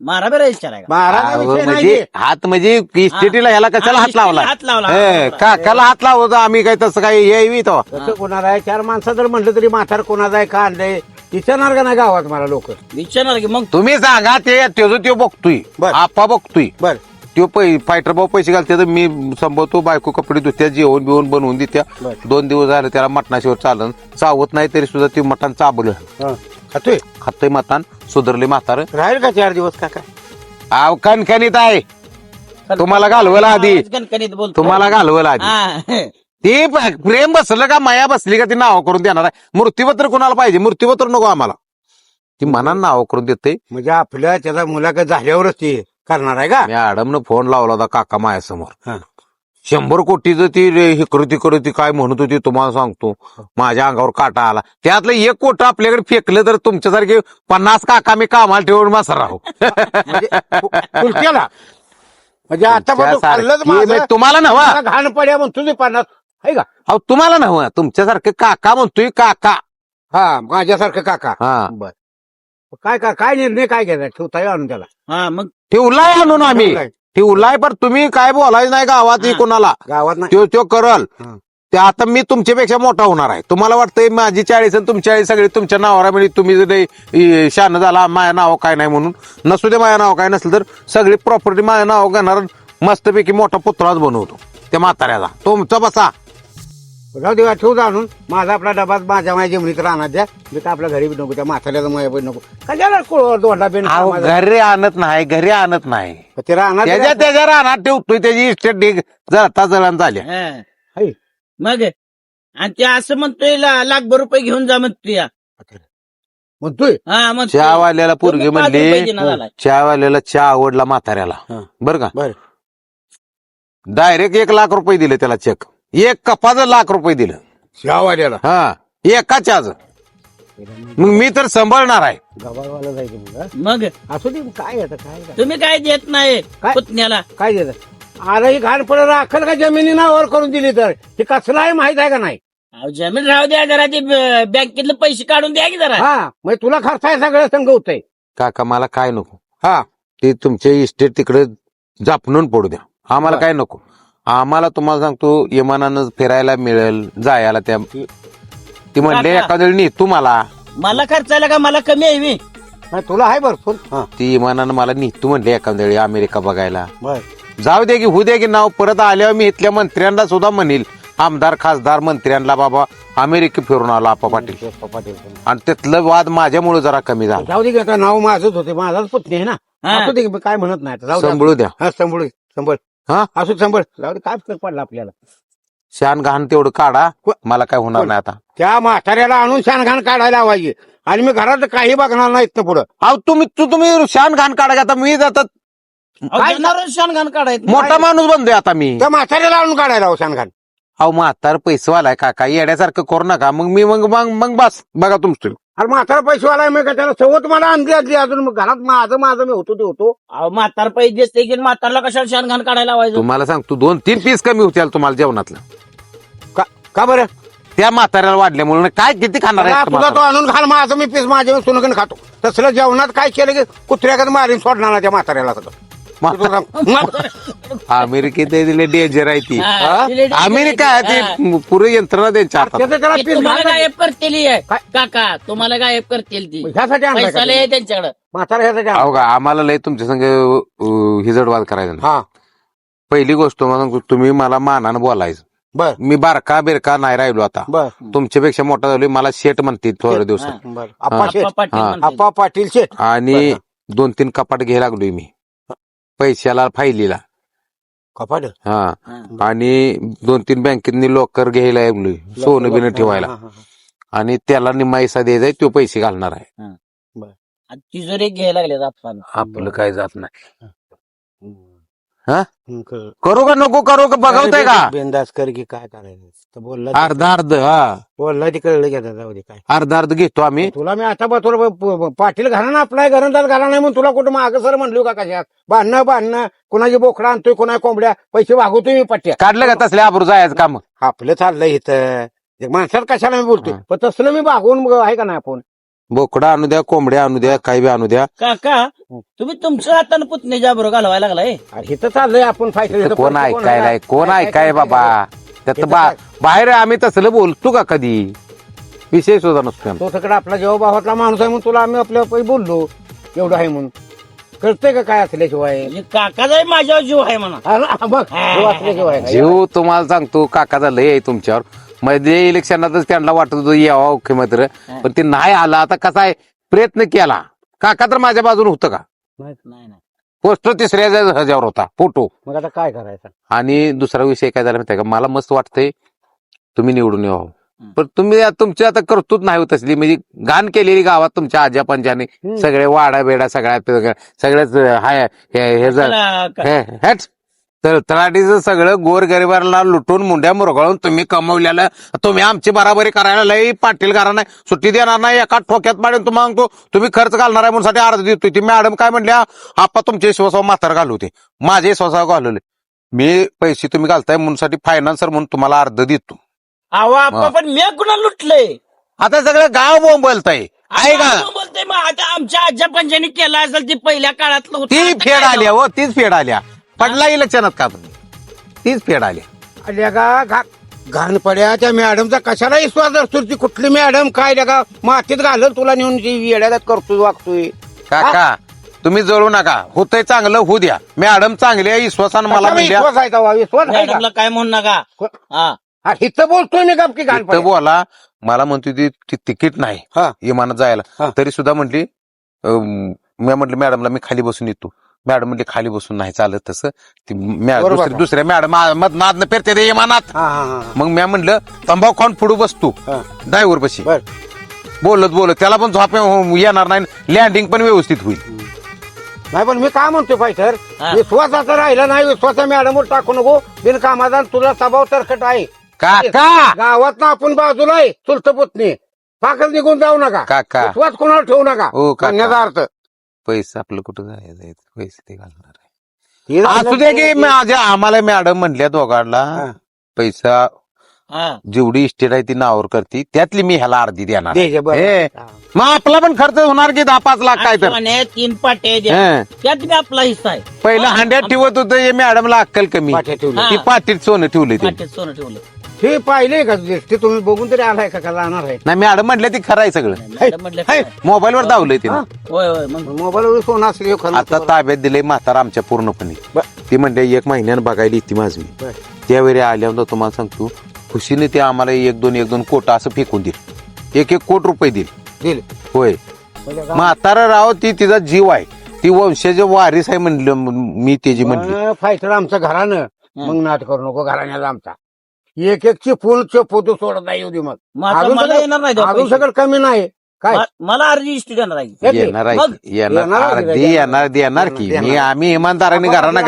मारा बरं म्हणजे हात म्हणजे इस्टेटीला ह्याला कशाला हात लावला काकाला हात लावतो आम्ही काय तसं काही तसं कोणाला आहे 4 माणसं जर म्हटलं तरी म्हातार कोणाचा आहे का आणलंय विचारणार का नाही गावात मला लोक? विचारणार की मग तुम्ही सांगा ते त्याचं त्यो बघतोय बर. आप्पा बघतोय बर त्यो फायटर भाऊ पैसे घालते तर मी संभवतो बायको कपडे धुत्या जेवण बिवण बनवून देत्या. बर. 2 दिवस झाले त्याला मटणाशिवाय चालन चावत नाही तरी सुद्धा ते मटण चाबलं खातोय खातोय मटण सुधरले म्हातार राहील का 4 दिवस काका? आव कणकणीत आहे तुम्हाला घालवला आधी कणकणीत बोलतो तुम्हाला घालवला आधी हा. ते प्रेम बसलं का माया बसली का ती नाव करून देणार आहे. मूर्तिपत्र कोणाला पाहिजे मूर्तिपत्र नको आम्हाला ती मनानं नाव करून देते. म्हणजे आपल्या त्याचा मुलाखत झाल्यावरच ते करणार आहे का? मी मॅडमनं फोन लावला होता काका मायासमोर हा. 100 कोटीचं ती हिकरू ती काय म्हणत होती तुम्हाला सांगतो माझ्या अंगावर काटा आला. त्यातलं 1 कोट आपल्याकडे फेकलं तर तुमच्यासारखे 50 काका मी कामाला ठेवून मासा राहू. तुलक्याला म्हणजे आता तुमच्यासारखी- तुम्हाला नव्हा घाण पड्या म्हणतो तुझे 50 आहे का? अहो तुम्हाला नव्हा तुमच्यासारखे काका म्हणतोय काका. हा माझ्यासारखं काका. हा बर काय निर्णय काय घ्यायचा ठेवता आणून त्याला? हा मग ठेवलाय आणून आम्ही ठेवलाय. ठेवलाय पण तुम्ही काय बोलायचं नाही गावात कोणाला गावात नाही त्यो करल हा. ते आता मी तुमच्यापेक्षा मोठा होणार आहे. तुम्हाला वाटतंय माझी 40 आणि तुमची 40 सगळे तुमच्या नावावर म्हणजे तुम्ही जर शान झाला माझ्या नाव काय नाही म्हणून नसू दे माझ्या नाव काय नसलं तर सगळी प्रॉपर्टी माझ्या नाव घेणार मस्तपैकी मोठा पुतळाच बनवतो त्या म्हाताऱ्याचा तुमचा बसा. जाऊ देवा ठेवू आणून माझा आपला डबा माझ्या जमिनीत राहणार द्या. मी काय आपल्या घरी बी नको त्या म्हाताऱ्याचा माझ्या बी नको कशाला दोंडा बेन अहो, घरी आणत नाही घरी आणत नाही ते राहणार त्याच्या रानात ठेवतोय त्याची इस्टेट ढीग जळता जळण झाल्या. हा. मग आणि ते असं म्हणतोय लाखभर रुपये घेऊन जा म्हणतोय म्हणतोय. हा मग चहावाल्याला पोरगी म्हणली झालाय. चहावाल्याला चहा आवडला म्हाताऱ्याला हा. बरं का बर डायरेक्ट 1 लाख रुपये दिले त्याला चेक 1 कपाचं 1 लाख रुपये दिलं. शावाल्याला हा एका चहाचं. मग मी तर सांभाळणार आहे. गबाळवाला जायचं मुलं मग असू दे काय आता काय तुम्ही काय देत नाही काय? पुतण्याला काय देत अरे ही घाण पडत राखल का जमिनी नावावर करून दिली तर हे कसलं आहे माहित आहे का नाही? अहो, जमीन राहू द्या जरा ते बँकेतले पैसे काढून द्या की जरा हा मग तुला खर्च आहे सगळं संघ होतंय. काका मला काय नको हा ते तुमचे इस्टेट तिकडे जापणून पडू द्या आम्हाला काय नको. आम्हाला तुम्हाला सांगतो विमानानं फिरायला मिळेल जायला त्या ती म्हणले काका. एखाद्या वेळी तुम्हाला मला खर्चायला का मला कमी आहे मी हा, तुला आहे भरपूर. हा ती विमानानं मला तू म्हणले एखाद्या वेळी अमेरिका बघायला बर जाऊ दे की होऊ दे की नाव परत आल्यावर मी इथल्या मंत्र्यांना सुद्धा म्हणेल आमदार खासदार मंत्र्यांना बाबा अमेरिका फिरून आला आप्पा पाटील आणि त्यातलं वाद माझ्यामुळे जरा कमी झाला. जाऊ दे की आता नाव माझंच होते माझाच पुतणी आहे ना. हा. असू दे की, काय म्हणत नाही आता. जाऊ दे. सांभाळू द्या हा संभळ हा असू संभळ जाऊ दे काय फरक पडला आपल्याला. शान घाण तेवढं काढा मला काय होणार नाही आता. त्या म्हाताऱ्याला आणून शानघाण काढायला हवायची आणि मी घरात काही बघणार नाही इथनं पुढं. अहो तुम्ही शान घाण काढा आता मी आता शानघान काढायचं मोठा माणूस बनतोय आता मी. त्या म्हाताऱ्याला आणून काढायला हवं शानघाण. अहो म्हातार पैसेवालाय काका येड्यासारखं करू नका मग मी मग बस बघा तुमचं. अरे म्हातारा पैसेवाला मी का त्याला सवत मला आणली अजून मग घरात माझं मी होतो ते होतो. अहो म्हातार पैसे देते की म्हातारला कशाला शानघान काढायला लावायचं तुम्हाला सांगतो 2-3 पीस कमी होतील तुम्हाला जेवणातलं का बरं त्या म्हाताऱ्याला वाढल्यामुळे काय किती खाणार आहे तुझा तो आणून घाल माझं मी पीस माझ्या सुनकन खातो. तसलं जेवणात काय केलं की कुत्र्याकडे मारीन सोडणार ना त्या म्हाताऱ्याला सगळं. अमेरिकेत दिले डेंजर आहे ती हा, दिले danger अमेरिका आहे ती पुरे यंत्रणा त्यांच्या हातात. त्याचं त्याला ते पीस तुम्हाला घाल. गायब करतील काय? काका तुम्हाला गायब करतील ती ह्यासाठी आणलाय का पैसा लय तुम्ही? आहे त्यांच्याकडे म्हातारा ह्यासाठी आणलाय. अहो का आम्हाला लय तुमच्या संग हिजडवाद करायचा नाही. हा पहिली गोष्ट मला सांगतो तुम्ही मला मानानं बोलायचं. बर मी बारका बिरका नाही राहिलो आता बर तुमच्यापेक्षा मोठा झालो मला शेट म्हणते थोड्या दिवसात बर आप्पा शेठ. आप्पा पाटील हा. म्हणतील. आप्पा पाटील शेठ. आणि 2-3 कपाट घ्यायला लागलोय मी पैशाला फायलीला. कपाट हा हा. आणि 2-3 बँकेतनी लॉकर घ्यायला लागलोय सोनं बिनं ठेवायला आणि त्याला निम्मा पैसा द्यायचा तो पैसे घालणार आहे. आणि तिजोरी घ्यायला लागले आपण आपलं काय जात नाही. हा करू का नको करू का बघवताय का बिंदास कर की काय करायचं तर बोलला अर्ध हा बोलला ती कळलं की आता जाऊ दे काय. अर्ध घेतो आम्ही. तुला मी आता तुला पाटील घाला ना आपला घरंदाज घाला नाही म्हणून तुला कुठं मागं सर म्हणलो का कशात बांधणं कुणाची बोकडा आणतोय कुणा कोंबड्या पैसे वागवतोय मी पट्ट्या. काढलं का तसल्या आबरू जायचं काम. आपलं चाललंय इथं माणसाला कशाला मी बोलतोय पण तसलं मी भागवून आहे का नाही आपण. बोकडा आणू द्या कोंबड्या आणू द्या काही बी आणू द्या. काका तुम्ही तुमच्या हातानं पुतण्याच्या बरोबर घालवायला लागलाय अरे इथं चाललंय आपण फायटर कोण ऐकायलाय कोण ऐकाय बाबा त्यात बाहेर आम्ही तसलं बोलतो का कधी विषय सुद्धा नसतो आमचा. तो तिकडे आपला जेव्हा भावातला माणूस आहे म्हणून तुला आम्ही आपल्या बोललो एवढं आहे म्हणून. कळतंय का काय असल्याशिवाय म्हणजे काकाचा माझ्यावर जीव आहे म्हणा. बघ जीव असल्याशिवाय काय? जीव तुम्हाला सांगतो काकाचा लय आहे तुमच्यावर. मध्ये इलेक्शनातच त्यांना वाटत होतं यावा मुख्यमंत्री, पण ते नाही आला. आता कसा आहे, प्रयत्न केला. काका तर माझ्या बाजूने होतं का? नाही पोस्टर तिसऱ्या ह्याच्यावर होता फोटो. मग आता काय करायचं? आणि दुसरा विषय काय झाला माहिती आहे का, मला मस्त वाटतंय तुम्ही निवडून यावं, पण तुम्ही तुमची आता कर्तृत्व नाही होत असली, म्हणजे घाण केलेली गावात तुमच्या आज्या पंजाने सगळे वाडा बेडा सगळ्याच हाय तर तलाठीचं सगळं गोरगरिबांना लुटून मुंड्या मुरगळून तुम्ही कमवलेलं. तुम्ही आमची बराबरी करायला लई पाटील घराणा सुट्टी देणार नाही, एका ठोक्यात पाडून तुम्हाला सांगतो तुम्ही खर्च घालणार आहे म्हणून अर्ध देतोय. ती मॅडम काय म्हणल्या, आपा तुमचे विश्वासावर म्हातार घालवते, माझे विश्वासावर घालवले. मी पैसे तुम्ही घालताय म्हणून फायनान्सर म्हणून तुम्हाला अर्ध देतो. आप्पा पण मी कुणा लुटलंय? आता सगळं गाव बोंबलतंय आहे का? बोलतोय मग आता आमच्या आज्या पंजांनी केला असेल ती पहिल्या काळातलं होतं. ती आता फेड काय आल्या हो, तीच फेड आल्या. पडला इलेक्शनात का तुम्ही? तीच फेड आल्या. अल्या का घाण पड्या त्या मॅडमचा कशाला विश्वास असतो? ती कुठली मॅडम काय का मातीत घालत तुला नेऊन ती येड्यात करतोय वागतोय. काका तुम्ही जळू नका, होतंय चांगलं होऊ द्या. मॅडम चांगली आहे, विश्वासानं मला म्हणल्या. विश्वास आहे का? विश्वास आहे का? मॅडमला काय म्हणू नका. हा, इथं बोलतोय मी गपकी घाण इथं बोला. मला म्हणतो ती तिकीट नाही विमानात जायला, तरी सुद्धा म्हटली. मी म्हटलं मॅडमला मी खाली बसून येतो. मॅडम म्हटली खाली बसून नाही चालत तसं, ती दुसऱ्या मॅडम नादनं फिरते ते विमानात. मग मी म्हटलं तंबाखू खाऊन पुढे बसतो ड्रायव्हर पशी, बोलत त्याला पण झोप येणार नाही, लँडिंग पण व्यवस्थित होईल. नाही पण मी काय म्हणतोय फायटर, विश्वासाचा राहिला नाही, विश्वासा मॅडमवर टाकू नको बिनकामाचा. तुझा स्वभाव तरकट आहे काका. गावात ना आपण बाजूला आहे चुलत पुतणी, पाकच निघून जाऊ नका. काका विश्वास कोणावर ठेवू नका. करण्याचा अर्थ पैसा आपलं कुठं जायचं, पैसे ते घालणार आहे. असू दे की माझ्या आम्हाला मॅडम म्हणल्या दोघांना पैसा जेवढी इस्टेट आहे ती नावावर करते त्यातली मी ह्याला अर्धी देणार. मग आपला पण खर्च होणार की 10-5 लाख काय तर. 3 पाटे द्या, त्यात बी आपला हिस्सा आहे. पहिला हांड्यात ठेवत होतं हे मॅडमला अक्कल कमी, ती पाटीत सोनं ठेवले ते. पाट्यात सोनं ठेवलं. हे पाहिले का ते तुम्ही बघून तरी आलाय का जाणार आहे? नाही मॅडम म्हटलं ती खरं आहे सगळं. मॅडम म्हटलं मोबाईलवर दावलंय तिने. होय होय. मग मोबाईलवर सोनं असले आता ताब्यात दिलंय म्हातारा आमच्या पूर्णपणे. ती म्हणते 1 महिन्यानं बघायला येते माझी. त्यावेळी आल्यावर तुम्हाला सांगतो खुशीने ते आम्हाला 1-2 कोट असं फेकून देईल, 1 कोट रुपये देईल. होय म्हातारा राव, ती तिचा जीव आहे, ती वंशाचे वारीस आहे म्हणलं मी त्याची म्हणली. फायटर आमचं घरानं मग नाट करू नको घराण्याचा आमचा. एक चिपून चपवतो सोडत नाही येऊ दे. मग मला येणार नाही अजून सगळं कमी नाही काय? मला अर्धी इष्टी देणार आहे. येणार अर्धी येणार की मी. आम्ही इमानदाराने घरांना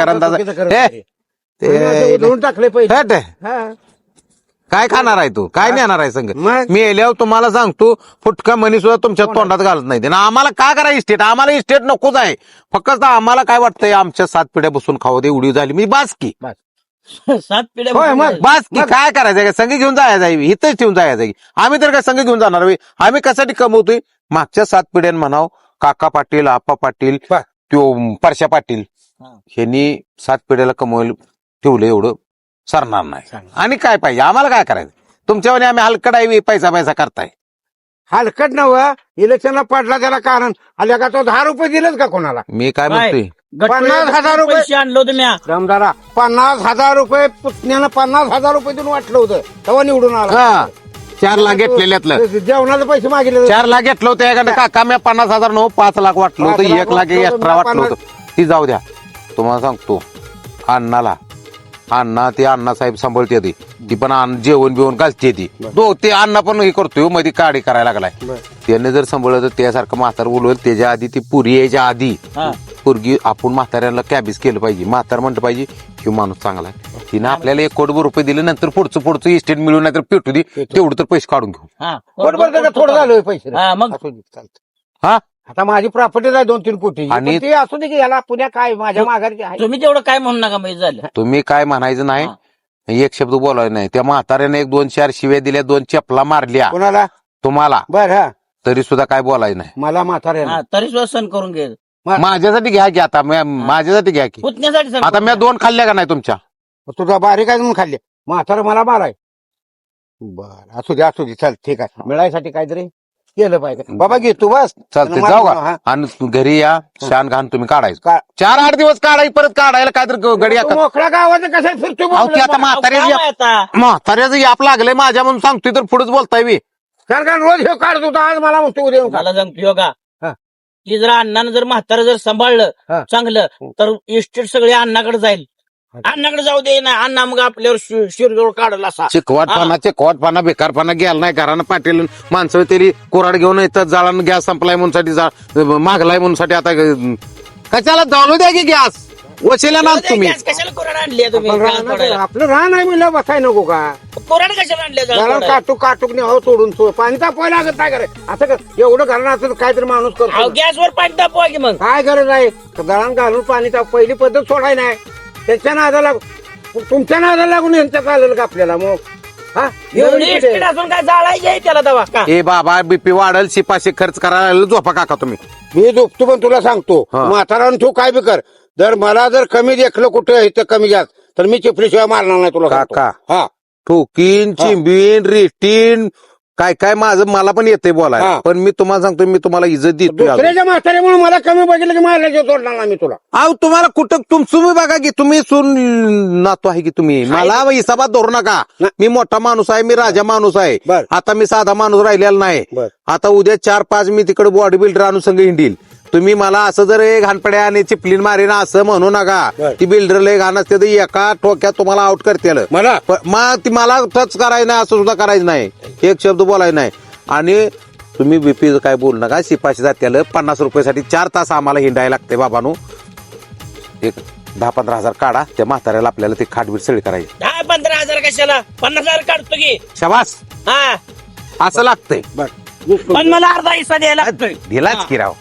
टाकले पैसे. काय खाणार आहे तू, काय नेणार आहे संग? मी एल्यावर तुम्हाला सांगतो फुटका मनी सुद्धा तुमच्या तोंडात घालत नाही. आणि आम्हाला काय करायचं इस्टेट? आम्हाला इस्टेट नकोच आहे. फक्त आम्हाला काय वाटतंय आमच्या 7 पिढ्या बसून खावं दे, एवढी झाली मी बास की. 7 पिढ्या बास की काय करायचं का? संघ घेऊन जायचं आहे, इथंच ठेवून जायचं आहे. आम्ही तर काय संघ घेऊन जाणार? आम्ही कशासाठी कमवतोय? मागच्या 7 पिढ्यान म्हणाव काका पाटील, आप्पा पाटील, त्यो परशा पाटील, ह्यांनी 7 पिढ्याला कमवायला ठेवलं, एवढं सरणार नाही. आणि काय पाहिजे आम्हाला? काय करायचं? तुमच्यावर आम्ही हलकट आहे, पैसा करताय. हलकट नव इलेक्शनला पडला त्याला कारण आल्या का? तो 10 रुपये दिलेच का कोणाला? मी काय म्हणतोय 50,000 रुपये पैसे आणलं होतं म्या. रमदारा 50,000 रुपये पुतण्यानं 50,000 रुपये देऊन वाटलं होतं तेव्हा निवडून आला. 4 लाख घेतलेल्यातलं जेवणाचे पैसे मागितले 4 लाख घेतलं होतं एखादं. काका मी 50,000 नो 5 लाख वाटलं होतं, 1 लाख एक्स्ट्रा वाटलं होतं. ती जाऊ द्या. तुम्हाला सांगतो अण्णा ते अण्णासाहेब सांभाळते ती पण जेवण बिवण घालते ती. ते अण्णा पण हे करतोय मध्ये काडी करायला लागलाय. त्याने जर सांभाळलं तर त्यासारखं म्हातार बोलवलं. त्याच्या आधी ती पुरी यायच्या आधी पोरगी आपण म्हाताऱ्याला कॅबीज केलं पाहिजे. म्हातार म्हणलं पाहिजे की माणूस चांगला आहे, तिने आपल्याला 1 कोटी रुपये दिले, नंतर पुढचं इस्टेट मिळून नाही तर पेटू दे, तेवढं तर पैसे काढून घेऊ. थोडं झालं पैसे. मग हा आता माझी प्रॉपर्टी आहे 2-3 कोटी. आणि ते असू दे की याला पुण्या काय माझ्या माघारी आहे. तुम्ही तेवढं काय म्हणू नका माहिती झालं. तुम्ही काय म्हणायचं नाही, एक शब्द बोलायला नाही. त्या म्हाताऱ्याने 1-2-4 शिव्या दिल्या, 2 चपला मारल्या कोणाला? तुम्हाला. बरं तरी सुद्धा काय बोलायचं नाही. मला म्हाताऱ्या तरी सुद्धा सण करून घे. माझ्यासाठी घ्या की. आता माझ्यासाठी घ्या की. पुतण्यासाठी आता मी 2 खाल्ल्या का नाही तुमच्या? तुझा बारीक आहे म्हणून खाल्ले. म्हातारा मला माराय बर असू दे चल ठीक आहे मिळायसाठी काहीतरी केलं पाहिजे बाबा घे तू बस चालते मला- जाऊ हा. का आणि घरी या शान घाण तुम्ही काढायचं का- 4-8 दिवस काढाय परत काढायला काय तर गडी तू मोकळ्या गावाचं कसं फिरतो अहो, ते आता म्हाताऱ्याचं याप लागलंय माझ्या म्हणून सांगतोय तर पुढेच बोलताय मी कारण रोज हे काढत होता आज मला म्हणतो उद्या येऊन काढ. मला सांगतो का हा. की जर अण्णानं जर म्हातारं जर हा. सांभाळलं चांगलं तर इस्टेट सगळे अण्णाकडे जाईल अण्णाकडे जाऊ दे ना अण्णा मग आपल्यावर शिरजोड काढल असा चिकवाटपणा बेकारपणा गेला नाही घरानं पाटील माणसं तरी कोराड घेऊन येतात जाळानं गॅस संपलाय म्हणून साठी मागलाय म्हणून साठी आता कशाला जाणू द्या की गॅस वशिला ना तुम्ही कशाला कोराड आणली तुम्ही पण रानात आपलं रान आहे म्हणलं बसाय नको का कोराड कशाला आणले घरात काटूक नाही हो तोडून पाणी तापवायला लागत काय करे असं कर एवढं घरानं असं काहीतरी माणूस करतो गॅसवर पाणी तापवा की मग काय गरज आहे दळण घालून पाणी ताप पहिली पद्धत सोडाय नाही त्याच्या नादाला तुमच्या नादाला लागून यांच्या चालेल का आपल्याला मग हा एवढी इस्टेट असून काय जाळायची आहे त्याला दवा का ए बाबा बीपी वाढल शिपाशी खर्च करायला झोपा काका तुम्ही मी झोपतो पण तुला सांगतो हा. म्हातारा तू काय बी कर जर मला जर कमी देखलं कुठे इथं कमी जास्त तर मी चिपलीशिवाय मारणार नाही तुला सांगतो. काका. हा ठोकीन चिंबीन रेटीन काय काय माझं मला पण येते बोलायला हा. पण मी तुम्हाला सांगतो मी तुम्हाला इज्जत देतो दुसऱ्याच्या म्हाताऱ्यामुळे मला कमी बघितलं की मारल्याचे सोडणार नाही मी तुला अहो तुम्हाला कुठं तुम्ही बघा की तुम्ही सून नातो आहे की तुम्ही मला हिसाबात धरू नका मी मोठा माणूस आहे मी राजा माणूस आहे बर. आता मी साधा माणूस राहिलेला नाही बर. आता उद्या 4-5 मी तिकडे बॉडी बिल्डर आणून संघ हिंडील तुम्ही मला असं जर घाणपड्या आणि चिपलीन मारेन असं म्हणू नका बर. ती बिल्डर लय घाण असते तर एका ठोक्यात तुम्हाला आउट करते मला मग ती मला टच करायचं नाही असं सुद्धा करायचं नाही एक शब्द बोलायचं नाही आणि तुम्ही बीपीचं काय बोलू नका शिपाशी जात्याला 50 रुपयासाठी 4 तास आम्हाला हिंडायला लागते बाबांनो एक 10-15 हजार काढा त्या म्हाताऱ्याला आपल्याला ते खाटबीट सळी करायची 10-15 कशाला 50,000 काढतो की शबास हा असं लागतंय बर पण मला अर्धा हिस्सा द्यायला लागतोय दिलाच की राव